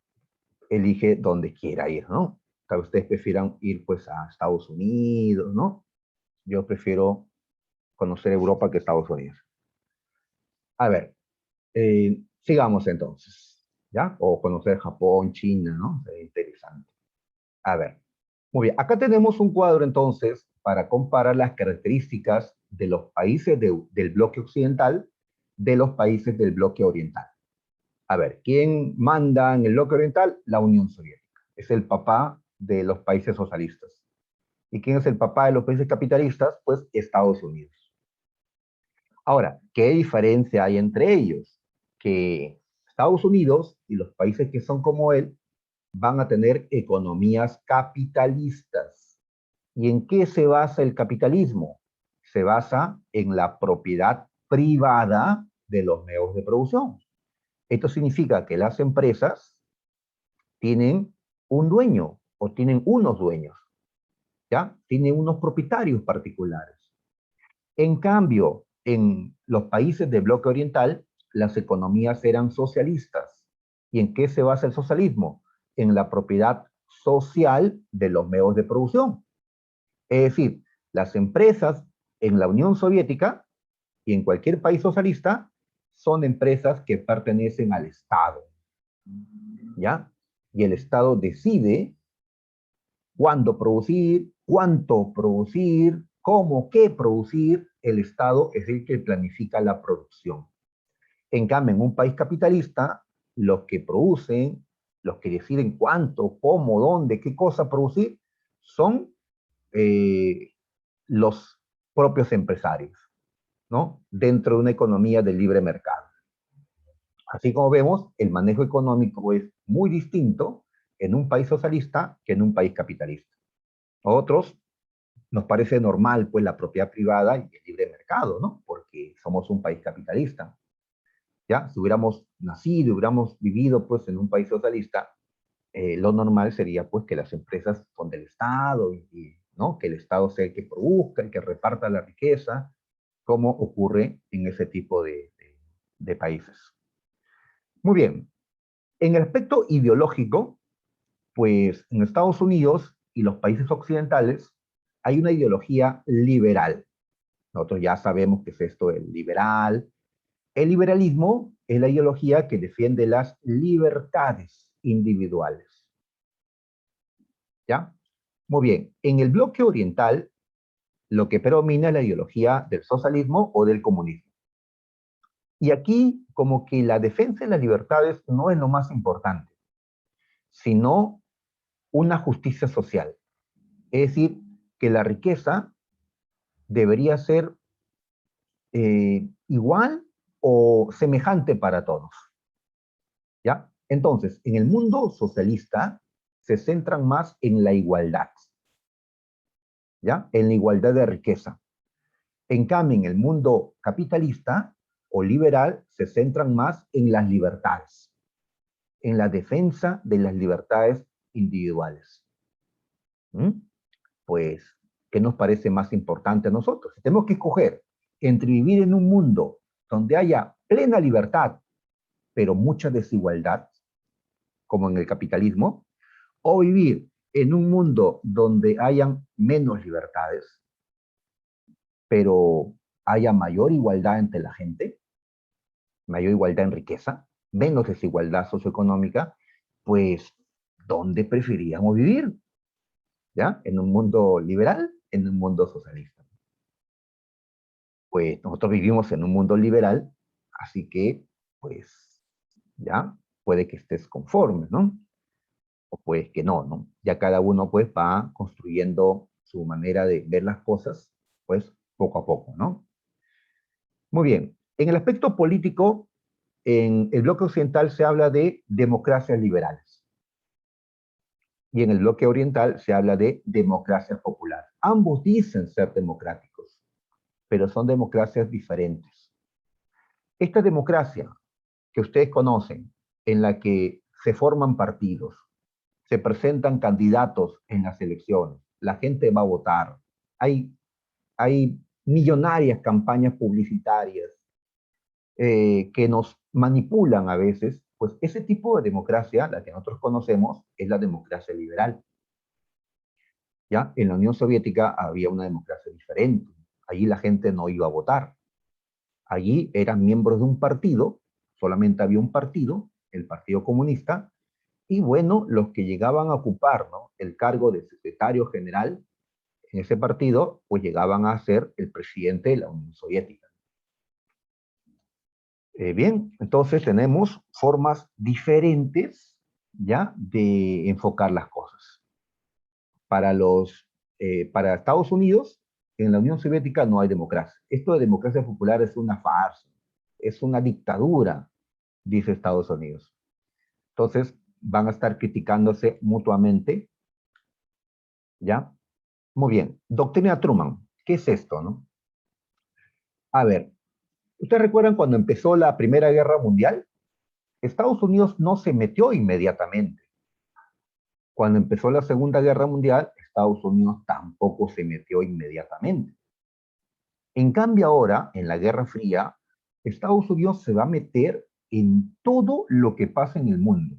elige donde quiera ir, ¿no? Tal vez ustedes prefieran ir pues a Estados Unidos, ¿no? Yo prefiero conocer Europa que Estados Unidos. A ver, sigamos entonces, ¿ya? O conocer Japón, China, ¿no? Sería interesante. A ver, muy bien. Acá tenemos un cuadro entonces para comparar las características de los países del bloque occidental de los países del bloque oriental. A ver, ¿quién manda en el bloque oriental? La Unión Soviética. Es el papá de los países socialistas. ¿Y quién es el papá de los países capitalistas? Pues Estados Unidos. Ahora, ¿qué diferencia hay entre ellos? Que Estados Unidos y los países que son como él van a tener economías capitalistas. ¿Y en qué se basa el capitalismo? Se basa en la propiedad privada de los medios de producción. Esto significa que las empresas tienen un dueño o tienen unos dueños, ¿ya? Tienen unos propietarios particulares. En cambio, en los países del bloque oriental, las economías eran socialistas. ¿Y en qué se basa el socialismo? En la propiedad social de los medios de producción. Es decir, las empresas en la Unión Soviética y en cualquier país socialista son empresas que pertenecen al Estado, ¿ya? Y el Estado decide cuándo producir, cuánto producir, cómo, qué producir. El Estado es el que planifica la producción. En cambio, en un país capitalista, los que producen, los que deciden cuánto, cómo, dónde, qué cosa producir, son eh, los propios empresarios, ¿no? Dentro de una economía de libre mercado. Así como vemos, el manejo económico es muy distinto en un país socialista que en un país capitalista. A otros nos parece normal pues la propiedad privada y el libre mercado, ¿no? Porque somos un país capitalista. ¿Ya? Si hubiéramos nacido, hubiéramos vivido pues en un país socialista, lo normal sería pues que las empresas son del Estado ¿no? Que el Estado sea el que produzca, el que reparta la riqueza, como ocurre en ese tipo de países. Muy bien. En el aspecto ideológico, pues en Estados Unidos y los países occidentales hay una ideología liberal. Nosotros ya sabemos qué es esto del liberal. El liberalismo es la ideología que defiende las libertades individuales. ¿Ya? Muy bien. En el bloque oriental, lo que predomina es la ideología del socialismo o del comunismo. Y aquí, como que la defensa de las libertades no es lo más importante, sino una justicia social. Es decir, que la riqueza debería ser igual o semejante para todos. ¿Ya? Entonces, en el mundo socialista se centran más en la igualdad, ¿ya? En la igualdad de riqueza. En cambio, en el mundo capitalista o liberal se centran más en las libertades, en la defensa de las libertades individuales. ¿Mm? Pues, ¿qué nos parece más importante a nosotros? Si tenemos que escoger entre vivir en un mundo donde haya plena libertad, pero mucha desigualdad, como en el capitalismo, o vivir en un mundo donde hayan menos libertades, pero haya mayor igualdad entre la gente, mayor igualdad en riqueza, menos desigualdad socioeconómica, pues, ¿dónde preferiríamos vivir? ¿Ya? ¿En un mundo liberal? ¿En un mundo socialista? Pues nosotros vivimos en un mundo liberal, así que, pues, ya, puede que estés conforme, ¿no? O pues que no, ¿no? Ya cada uno, pues, va construyendo su manera de ver las cosas, pues, poco a poco, ¿no? Muy bien. En el aspecto político, en el bloque occidental se habla de democracias liberales y en el bloque oriental se habla de democracia popular. Ambos dicen ser democráticos, pero son democracias diferentes. Esta democracia que ustedes conocen, en la que se forman partidos, se presentan candidatos en las elecciones, la gente va a votar, hay millonarias campañas publicitarias que nos manipulan a veces, pues ese tipo de democracia, la que nosotros conocemos, es la democracia liberal. ¿Ya? En la Unión Soviética había una democracia diferente. Allí la gente no iba a votar. Allí eran miembros de un partido, solamente había un partido, el Partido Comunista, y bueno, los que llegaban a ocupar, ¿no?, el cargo de secretario general en ese partido, pues llegaban a ser el presidente de la Unión Soviética. Bien, entonces tenemos formas diferentes, ¿ya?, de enfocar las cosas. Para Estados Unidos, en la Unión Soviética no hay democracia. Esto de democracia popular es una farsa, es una dictadura, dice Estados Unidos. Entonces, van a estar criticándose mutuamente, ¿ya? Muy bien. Doctrina Truman. ¿Qué es esto, no? A ver, ¿ustedes recuerdan cuando empezó la Primera Guerra Mundial? Estados Unidos no se metió inmediatamente. Cuando empezó la Segunda Guerra Mundial, Estados Unidos tampoco se metió inmediatamente. En cambio ahora, en la Guerra Fría, Estados Unidos se va a meter en todo lo que pasa en el mundo.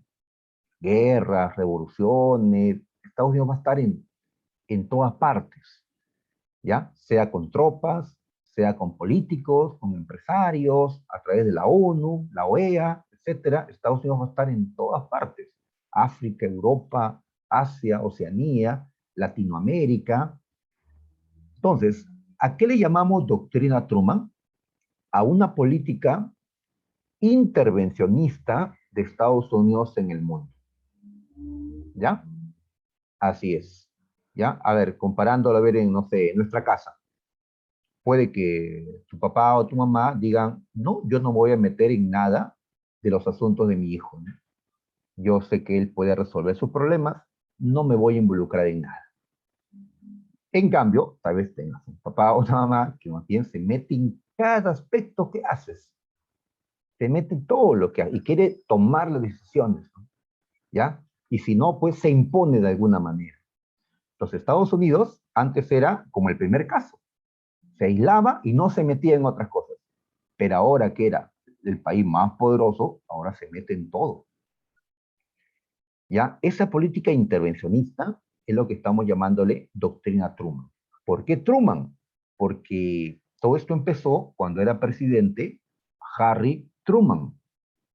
Guerras, revoluciones, Estados Unidos va a estar en todas partes, ¿ya? Sea con tropas, sea con políticos, con empresarios, a través de la ONU, la OEA, etcétera. Estados Unidos va a estar en todas partes. África, Europa, Asia, Oceanía, Latinoamérica. Entonces, ¿a qué le llamamos doctrina Truman? A una política intervencionista de Estados Unidos en el mundo. ¿Ya? Así es. ¿Ya? A ver, comparándolo, a ver, en, no sé, en nuestra casa. Puede que tu papá o tu mamá digan, no, yo no me voy a meter en nada de los asuntos de mi hijo, ¿no? Yo sé que él puede resolver sus problemas, no me voy a involucrar en nada. En cambio, tal vez tengas un papá o una mamá que más bien se mete en cada aspecto que haces. Se mete en todo lo que hace y quiere tomar las decisiones, ¿no? ¿Ya? Y si no, pues se impone de alguna manera. Los Estados Unidos antes era como el primer caso. Se aislaba y no se metía en otras cosas. Pero ahora que era el país más poderoso, ahora se mete en todo. ¿Ya? Esa política intervencionista es lo que estamos llamándole doctrina Truman. ¿Por qué Truman? Porque todo esto empezó cuando era presidente Harry Truman,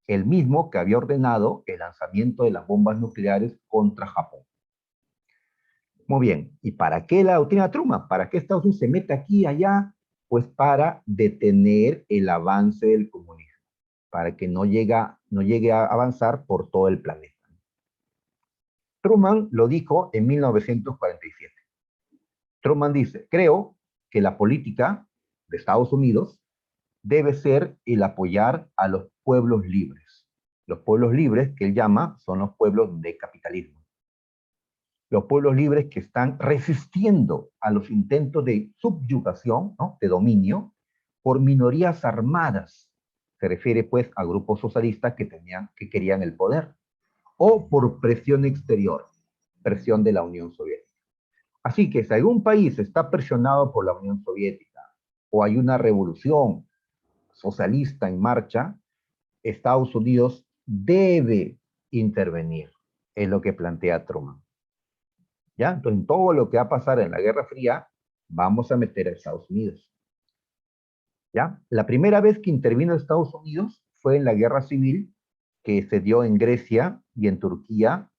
el mismo que había ordenado el lanzamiento de las bombas nucleares contra Japón. Muy bien, ¿y para qué la doctrina Truman? ¿Para qué Estados Unidos se mete aquí y allá? Pues para detener el avance del comunismo, para que no llegue a avanzar por todo el planeta. Truman lo dijo en 1947. Truman dice, creo que la política de Estados Unidos debe ser el apoyar a los pueblos libres. Los pueblos libres que él llama son los pueblos de capitalismo. Los pueblos libres que están resistiendo a los intentos de subyugación, ¿no?, de dominio, por minorías armadas. Se refiere pues a grupos socialistas que querían el poder, o por presión exterior, presión de la Unión Soviética. Así que si algún país está presionado por la Unión Soviética o hay una revolución socialista en marcha, Estados Unidos debe intervenir, es lo que plantea Truman. ¿Ya? Entonces, en todo lo que va a pasar en la Guerra Fría, vamos a meter a Estados Unidos. ¿Ya? La primera vez que intervino Estados Unidos fue en la Guerra Civil que se dio en Grecia y en Turquía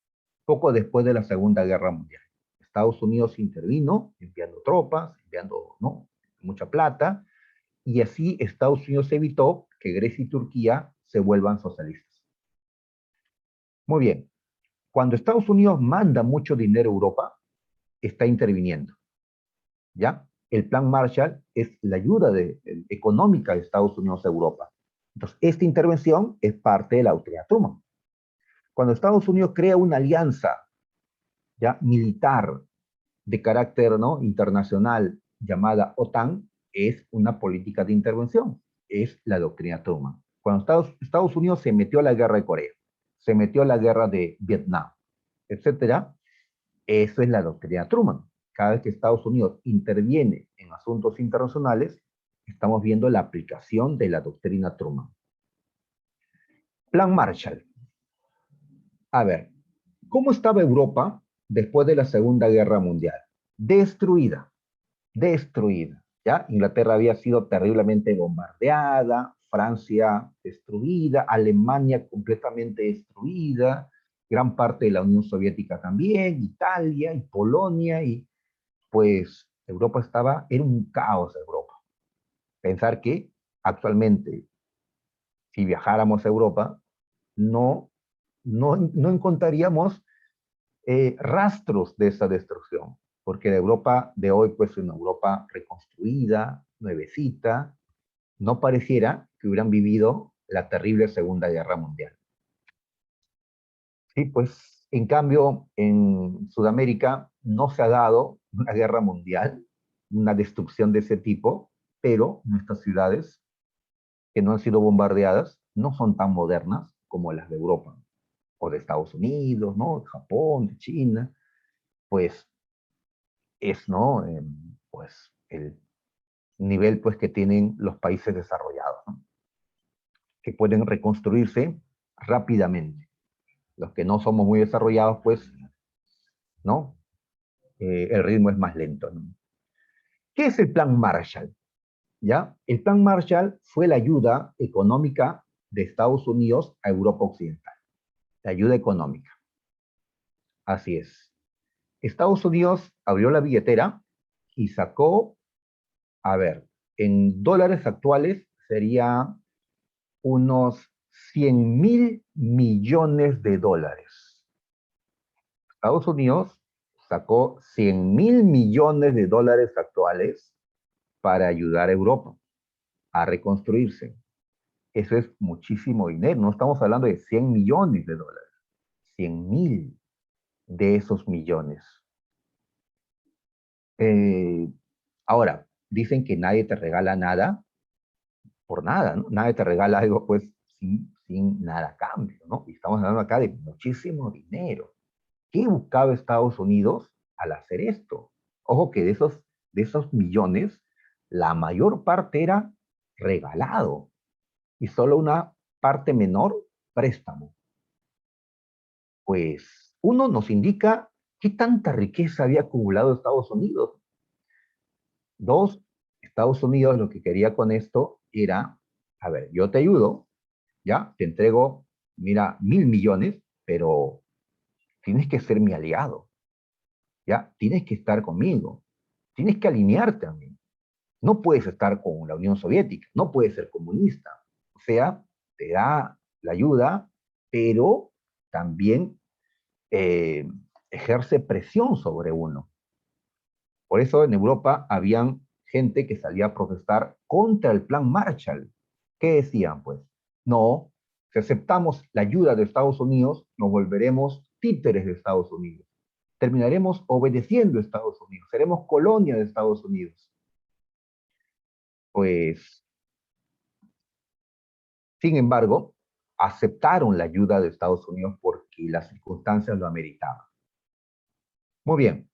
poco después de la Segunda Guerra Mundial. Estados Unidos intervino enviando tropas, enviando, ¿no?, mucha plata, y así Estados Unidos evitó que Grecia y Turquía se vuelvan socialistas. Muy bien. Cuando Estados Unidos manda mucho dinero a Europa, está interviniendo. ¿Ya? El plan Marshall es la ayuda económica de Estados Unidos a Europa. Entonces, esta intervención es parte de la doctrina Truman. Cuando Estados Unidos crea una alianza, ¿ya?, militar de carácter, ¿no?, internacional llamada OTAN, es una política de intervención, es la doctrina Truman. Cuando Estados Unidos se metió a la guerra de Corea, se metió a la guerra de Vietnam, etcétera. Eso es la doctrina Truman. Cada vez que Estados Unidos interviene en asuntos internacionales, estamos viendo la aplicación de la doctrina Truman. Plan Marshall. A ver, ¿cómo estaba Europa después de la Segunda Guerra Mundial? Destruida, destruida. ¿Ya? Inglaterra había sido terriblemente bombardeada, Francia destruida, Alemania completamente destruida, gran parte de la Unión Soviética también, Italia y Polonia, y pues Europa estaba, era un caos Europa. Pensar que actualmente, si viajáramos a Europa, no encontraríamos rastros de esa destrucción, porque la Europa de hoy, pues es una Europa reconstruida, nuevecita, no pareciera que hubieran vivido la terrible Segunda Guerra Mundial. Sí, pues en cambio en Sudamérica no se ha dado una guerra mundial, una destrucción de ese tipo, pero nuestras ciudades que no han sido bombardeadas no son tan modernas como las de Europa o de Estados Unidos, ¿no? De Japón, de China, pues es, ¿no? Pues el nivel pues que tienen los países desarrollados, ¿no? Que pueden reconstruirse rápidamente. Los que no somos muy desarrollados, pues, ¿no? El ritmo es más lento, ¿no? ¿Qué es el Plan Marshall? ¿Ya? El Plan Marshall fue la ayuda económica de Estados Unidos a Europa Occidental. La ayuda económica. Así es. Estados Unidos abrió la billetera y sacó, a ver, en dólares actuales sería unos 100.000 millones de dólares. Estados Unidos sacó 100.000 millones de dólares actuales para ayudar a Europa a reconstruirse. Eso es muchísimo dinero. No estamos hablando de 100 millones de dólares. 100.000 de esos millones. Eh, Ahora, dicen que nadie te regala nada por nada, ¿no? Nadie te regala algo, pues, sin nada a cambio, ¿no? Y estamos hablando acá de muchísimo dinero. ¿Qué buscaba Estados Unidos al hacer esto? Ojo que de esos millones, la mayor parte era regalado y solo una parte menor préstamo. Pues uno nos indica qué tanta riqueza había acumulado Estados Unidos. Dos, Estados Unidos lo que quería con esto era, a ver, yo te ayudo, ya, te entrego, mira, 1.000 millones, pero tienes que ser mi aliado, ya, tienes que estar conmigo, tienes que alinearte a mí. No puedes estar con la Unión Soviética, no puedes ser comunista. O sea, te da la ayuda, pero también eh, ejerce presión sobre uno. Por eso en Europa habían gente que salía a protestar contra el plan Marshall. ¿Qué decían? Pues, no, si aceptamos la ayuda de Estados Unidos, nos volveremos títeres de Estados Unidos. Terminaremos obedeciendo a Estados Unidos, seremos colonia de Estados Unidos. Pues, sin embargo, aceptaron la ayuda de Estados Unidos porque las circunstancias lo ameritaban. Muy bien.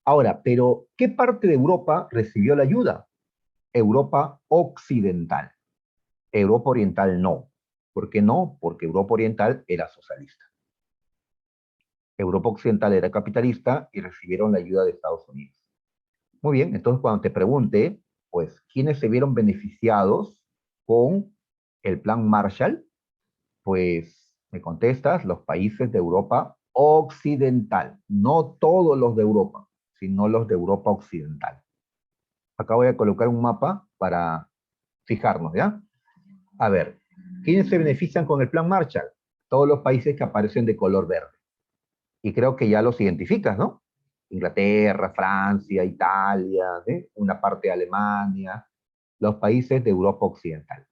Ahora, pero ¿qué parte de Europa recibió la ayuda? Europa occidental. Europa oriental no. ¿Por qué no? Porque Europa oriental era socialista. Europa occidental era capitalista y recibieron la ayuda de Estados Unidos. Muy bien, entonces cuando te pregunte, pues, ¿quiénes se vieron beneficiados con el plan Marshall? Pues me contestas, los países de Europa occidental, no todos los de Europa, sino los de Europa occidental. Acá voy a colocar un mapa para fijarnos, ¿ya? A ver, ¿quiénes se benefician con el plan Marshall? Todos los países que aparecen de color verde. Y creo que ya los identificas, ¿no? Inglaterra, Francia, Italia, ¿eh? Una parte de Alemania, los países de Europa occidental.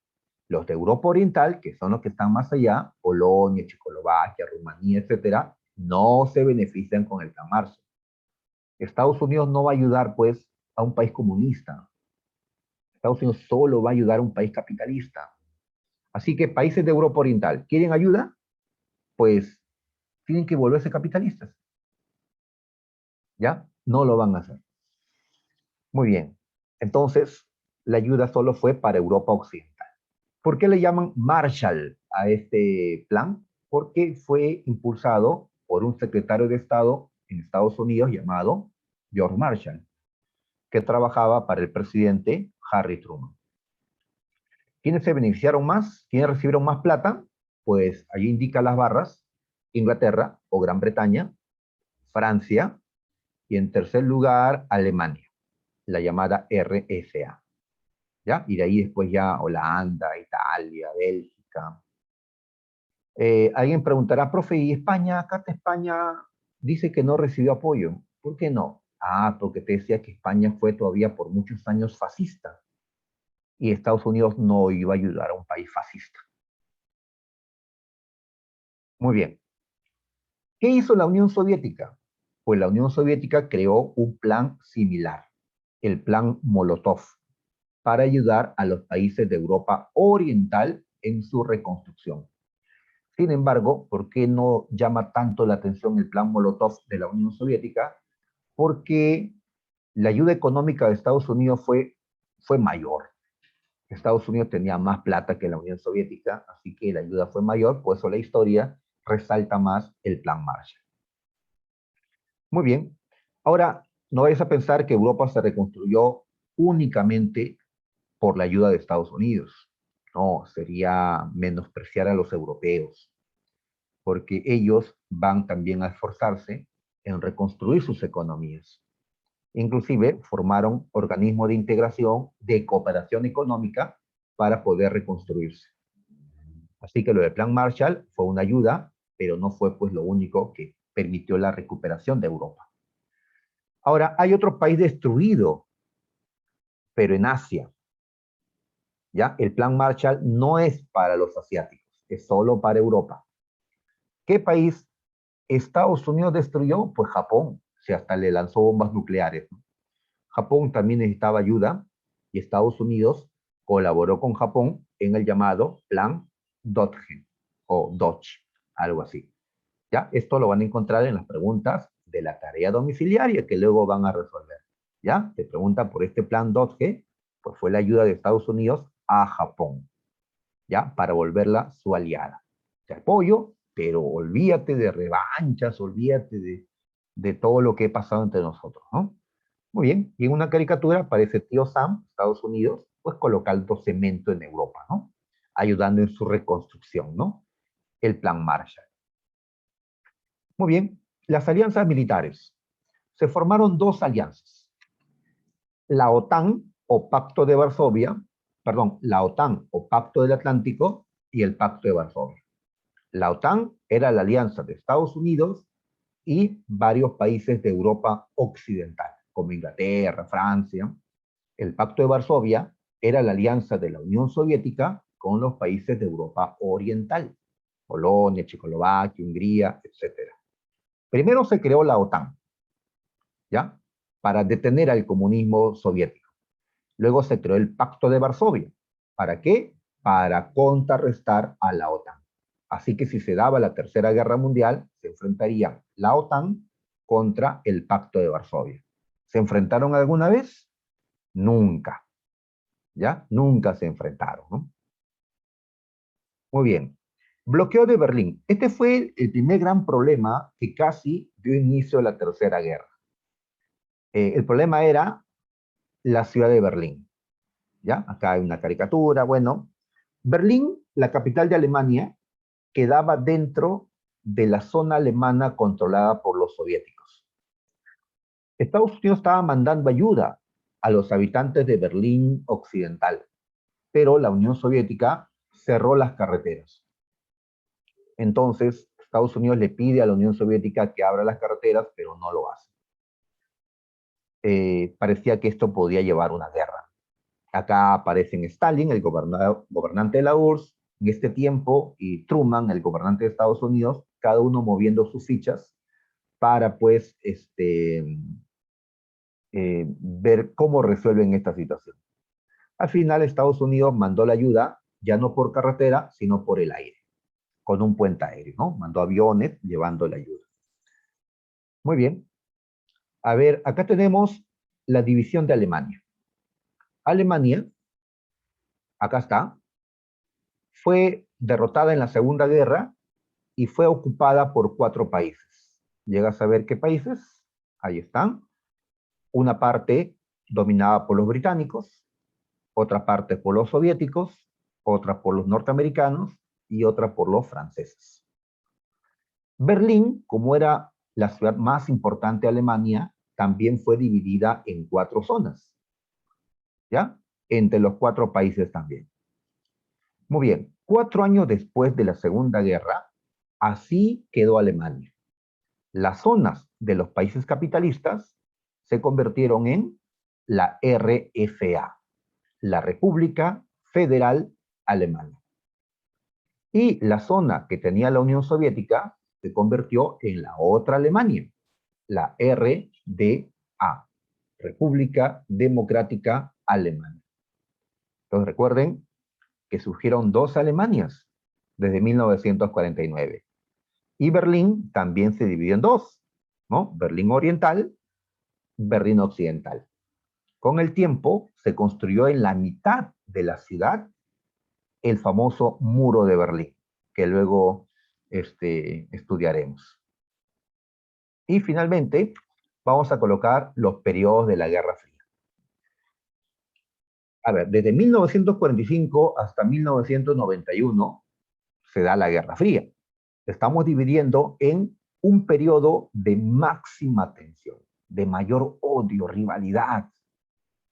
Los de Europa oriental, que son los que están más allá, Polonia, Checoslovaquia, Rumanía, etcétera, no se benefician con el plan Marshall. Estados Unidos no va a ayudar, pues, a un país comunista. Estados Unidos solo va a ayudar a un país capitalista. Así que países de Europa Oriental, ¿quieren ayuda? Pues tienen que volverse capitalistas. ¿ya? No lo van a hacer. Muy bien. Entonces, la ayuda solo fue para Europa Occidental. ¿Por qué le llaman Marshall a este plan? Porque fue impulsado por un secretario de Estado en Estados Unidos llamado George Marshall, que trabajaba para el presidente Harry Truman. ¿Quiénes se beneficiaron más? ¿Quiénes recibieron más plata? Pues allí indica las barras: Inglaterra o Gran Bretaña, Francia y en tercer lugar Alemania, la llamada RSA. ¿Ya? Y de ahí después ya Holanda, Italia, Bélgica. Alguien preguntará, profe, ¿y España? Acá está España, dice que no recibió apoyo. ¿Por qué no? Ah, porque te decía que España fue todavía por muchos años fascista y Estados Unidos no iba a ayudar a un país fascista. Muy bien. ¿Qué hizo la Unión Soviética? Pues la Unión Soviética creó un plan similar, el plan Molotov, para ayudar a los países de Europa Oriental en su reconstrucción. Sin embargo, ¿por qué no llama tanto la atención el plan Molotov de la Unión Soviética? Porque la ayuda económica de Estados Unidos fue mayor. Estados Unidos tenía más plata que la Unión Soviética, así que la ayuda fue mayor, por eso la historia resalta más el plan Marshall. Muy bien. Ahora, no vayas a pensar que Europa se reconstruyó únicamente por la ayuda de Estados Unidos. No, sería menospreciar a los europeos, porque ellos van también a esforzarse en reconstruir sus economías. Inclusive formaron organismos de integración, de cooperación económica para poder reconstruirse. Así que lo del Plan Marshall fue una ayuda, pero no fue pues lo único que permitió la recuperación de Europa. Ahora, hay otro país destruido, pero en Asia, ¿ya? El Plan Marshall no es para los asiáticos, es solo para Europa. ¿Qué país Estados Unidos destruyó? Pues Japón, si hasta le lanzó bombas nucleares, ¿no? Japón también necesitaba ayuda y Estados Unidos colaboró con Japón en el llamado Plan Dodge o Dodge, algo así. ¿Ya? Esto lo van a encontrar en las preguntas de la tarea domiciliaria que luego van a resolver. ¿Ya? Te preguntan por este plan Dodge, pues fue la ayuda de Estados Unidos a Japón, ¿ya? Para volverla su aliada. Te apoyo, pero olvídate de revanchas, olvídate de todo lo que ha pasado entre nosotros, ¿no? Muy bien, y en una caricatura aparece tío Sam, Estados Unidos, pues colocando cemento en Europa, ¿no? Ayudando en su reconstrucción, ¿no? El plan Marshall. Muy bien, las alianzas militares. Se formaron dos alianzas. La OTAN o Pacto de Varsovia, perdón, la OTAN o Pacto del Atlántico y el Pacto de Varsovia. La OTAN era la alianza de Estados Unidos y varios países de Europa Occidental, como Inglaterra, Francia. El Pacto de Varsovia era la alianza de la Unión Soviética con los países de Europa Oriental, Polonia, Checoslovaquia, Hungría, etc. Primero se creó la OTAN, ¿ya? Para detener al comunismo soviético. Luego se creó el Pacto de Varsovia. ¿Para qué? Para contrarrestar a la OTAN. Así que si se daba la Tercera Guerra Mundial, se enfrentaría la OTAN contra el Pacto de Varsovia. ¿Se enfrentaron alguna vez? Nunca. ¿Ya? Nunca se enfrentaron, ¿no? Muy bien. Bloqueo de Berlín. Este fue el primer gran problema que casi dio inicio a la Tercera Guerra. El problema era la ciudad de Berlín. ¿Ya? Acá hay una caricatura. Bueno, Berlín, la capital de Alemania, quedaba dentro de la zona alemana controlada por los soviéticos. Estados Unidos estaba mandando ayuda a los habitantes de Berlín Occidental, pero la Unión Soviética cerró las carreteras. Entonces, Estados Unidos le pide a la Unión Soviética que abra las carreteras, pero no lo hace. Parecía que esto podía llevar una guerra. Acá aparecen Stalin, el gobernante de la URSS, en este tiempo, y Truman, el gobernante de Estados Unidos, cada uno moviendo sus fichas para, pues, ver cómo resuelven esta situación. Al final, Estados Unidos mandó la ayuda, ya no por carretera, sino por el aire, con un puente aéreo, ¿no? Mandó aviones llevando la ayuda. Muy bien. A ver, acá tenemos la división de Alemania. Alemania, acá está, fue derrotada en la Segunda Guerra y fue ocupada por 4 países. ¿Llegas a ver qué países? Ahí están. Una parte dominada por los británicos, otra parte por los soviéticos, otra por los norteamericanos y otra por los franceses. Berlín, como era la ciudad más importante de Alemania, también fue dividida en 4 zonas, ¿ya? Entre los 4 países también. Muy bien, 4 años después de la Segunda Guerra, así quedó Alemania. Las zonas de los países capitalistas se convirtieron en la RFA, la República Federal Alemana. Y la zona que tenía la Unión Soviética se convirtió en la otra Alemania, la RDA, República Democrática Alemana. Entonces recuerden que surgieron 2 Alemanias desde 1949. Y Berlín también se dividió en 2, ¿no? Berlín Oriental, Berlín Occidental. Con el tiempo se construyó en la mitad de la ciudad el famoso Muro de Berlín, que luego estudiaremos. Y finalmente, vamos a colocar los periodos de la Guerra Fría. A ver, desde 1945 hasta 1991 se da la Guerra Fría. Estamos dividiendo en un periodo de máxima tensión, de mayor odio, rivalidad,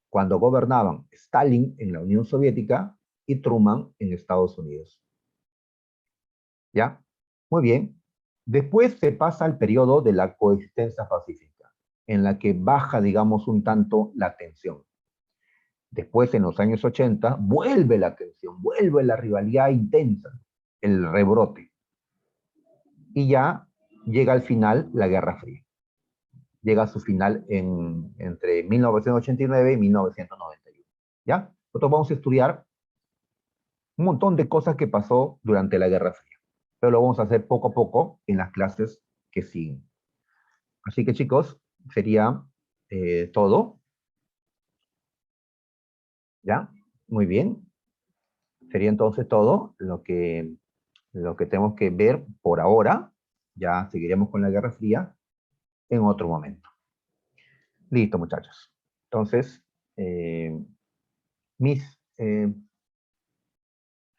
cuando gobernaban Stalin en la Unión Soviética y Truman en Estados Unidos. ¿Ya? Muy bien. Después se pasa al periodo de la coexistencia pacífica, en la que baja, digamos, un tanto la tensión. Después, en los años 80, vuelve la tensión, vuelve la rivalidad intensa, el rebrote. Y ya llega al final la Guerra Fría. Llega a su final entre 1989 y 1991. ¿Ya? Nosotros vamos a estudiar un montón de cosas que pasó durante la Guerra Fría, pero lo vamos a hacer poco a poco en las clases que siguen. Así que chicos, sería todo. ¿Ya? Muy bien. Sería entonces todo lo que tenemos que ver por ahora. Ya seguiremos con la Guerra Fría en otro momento. Listo, muchachos. Entonces, mis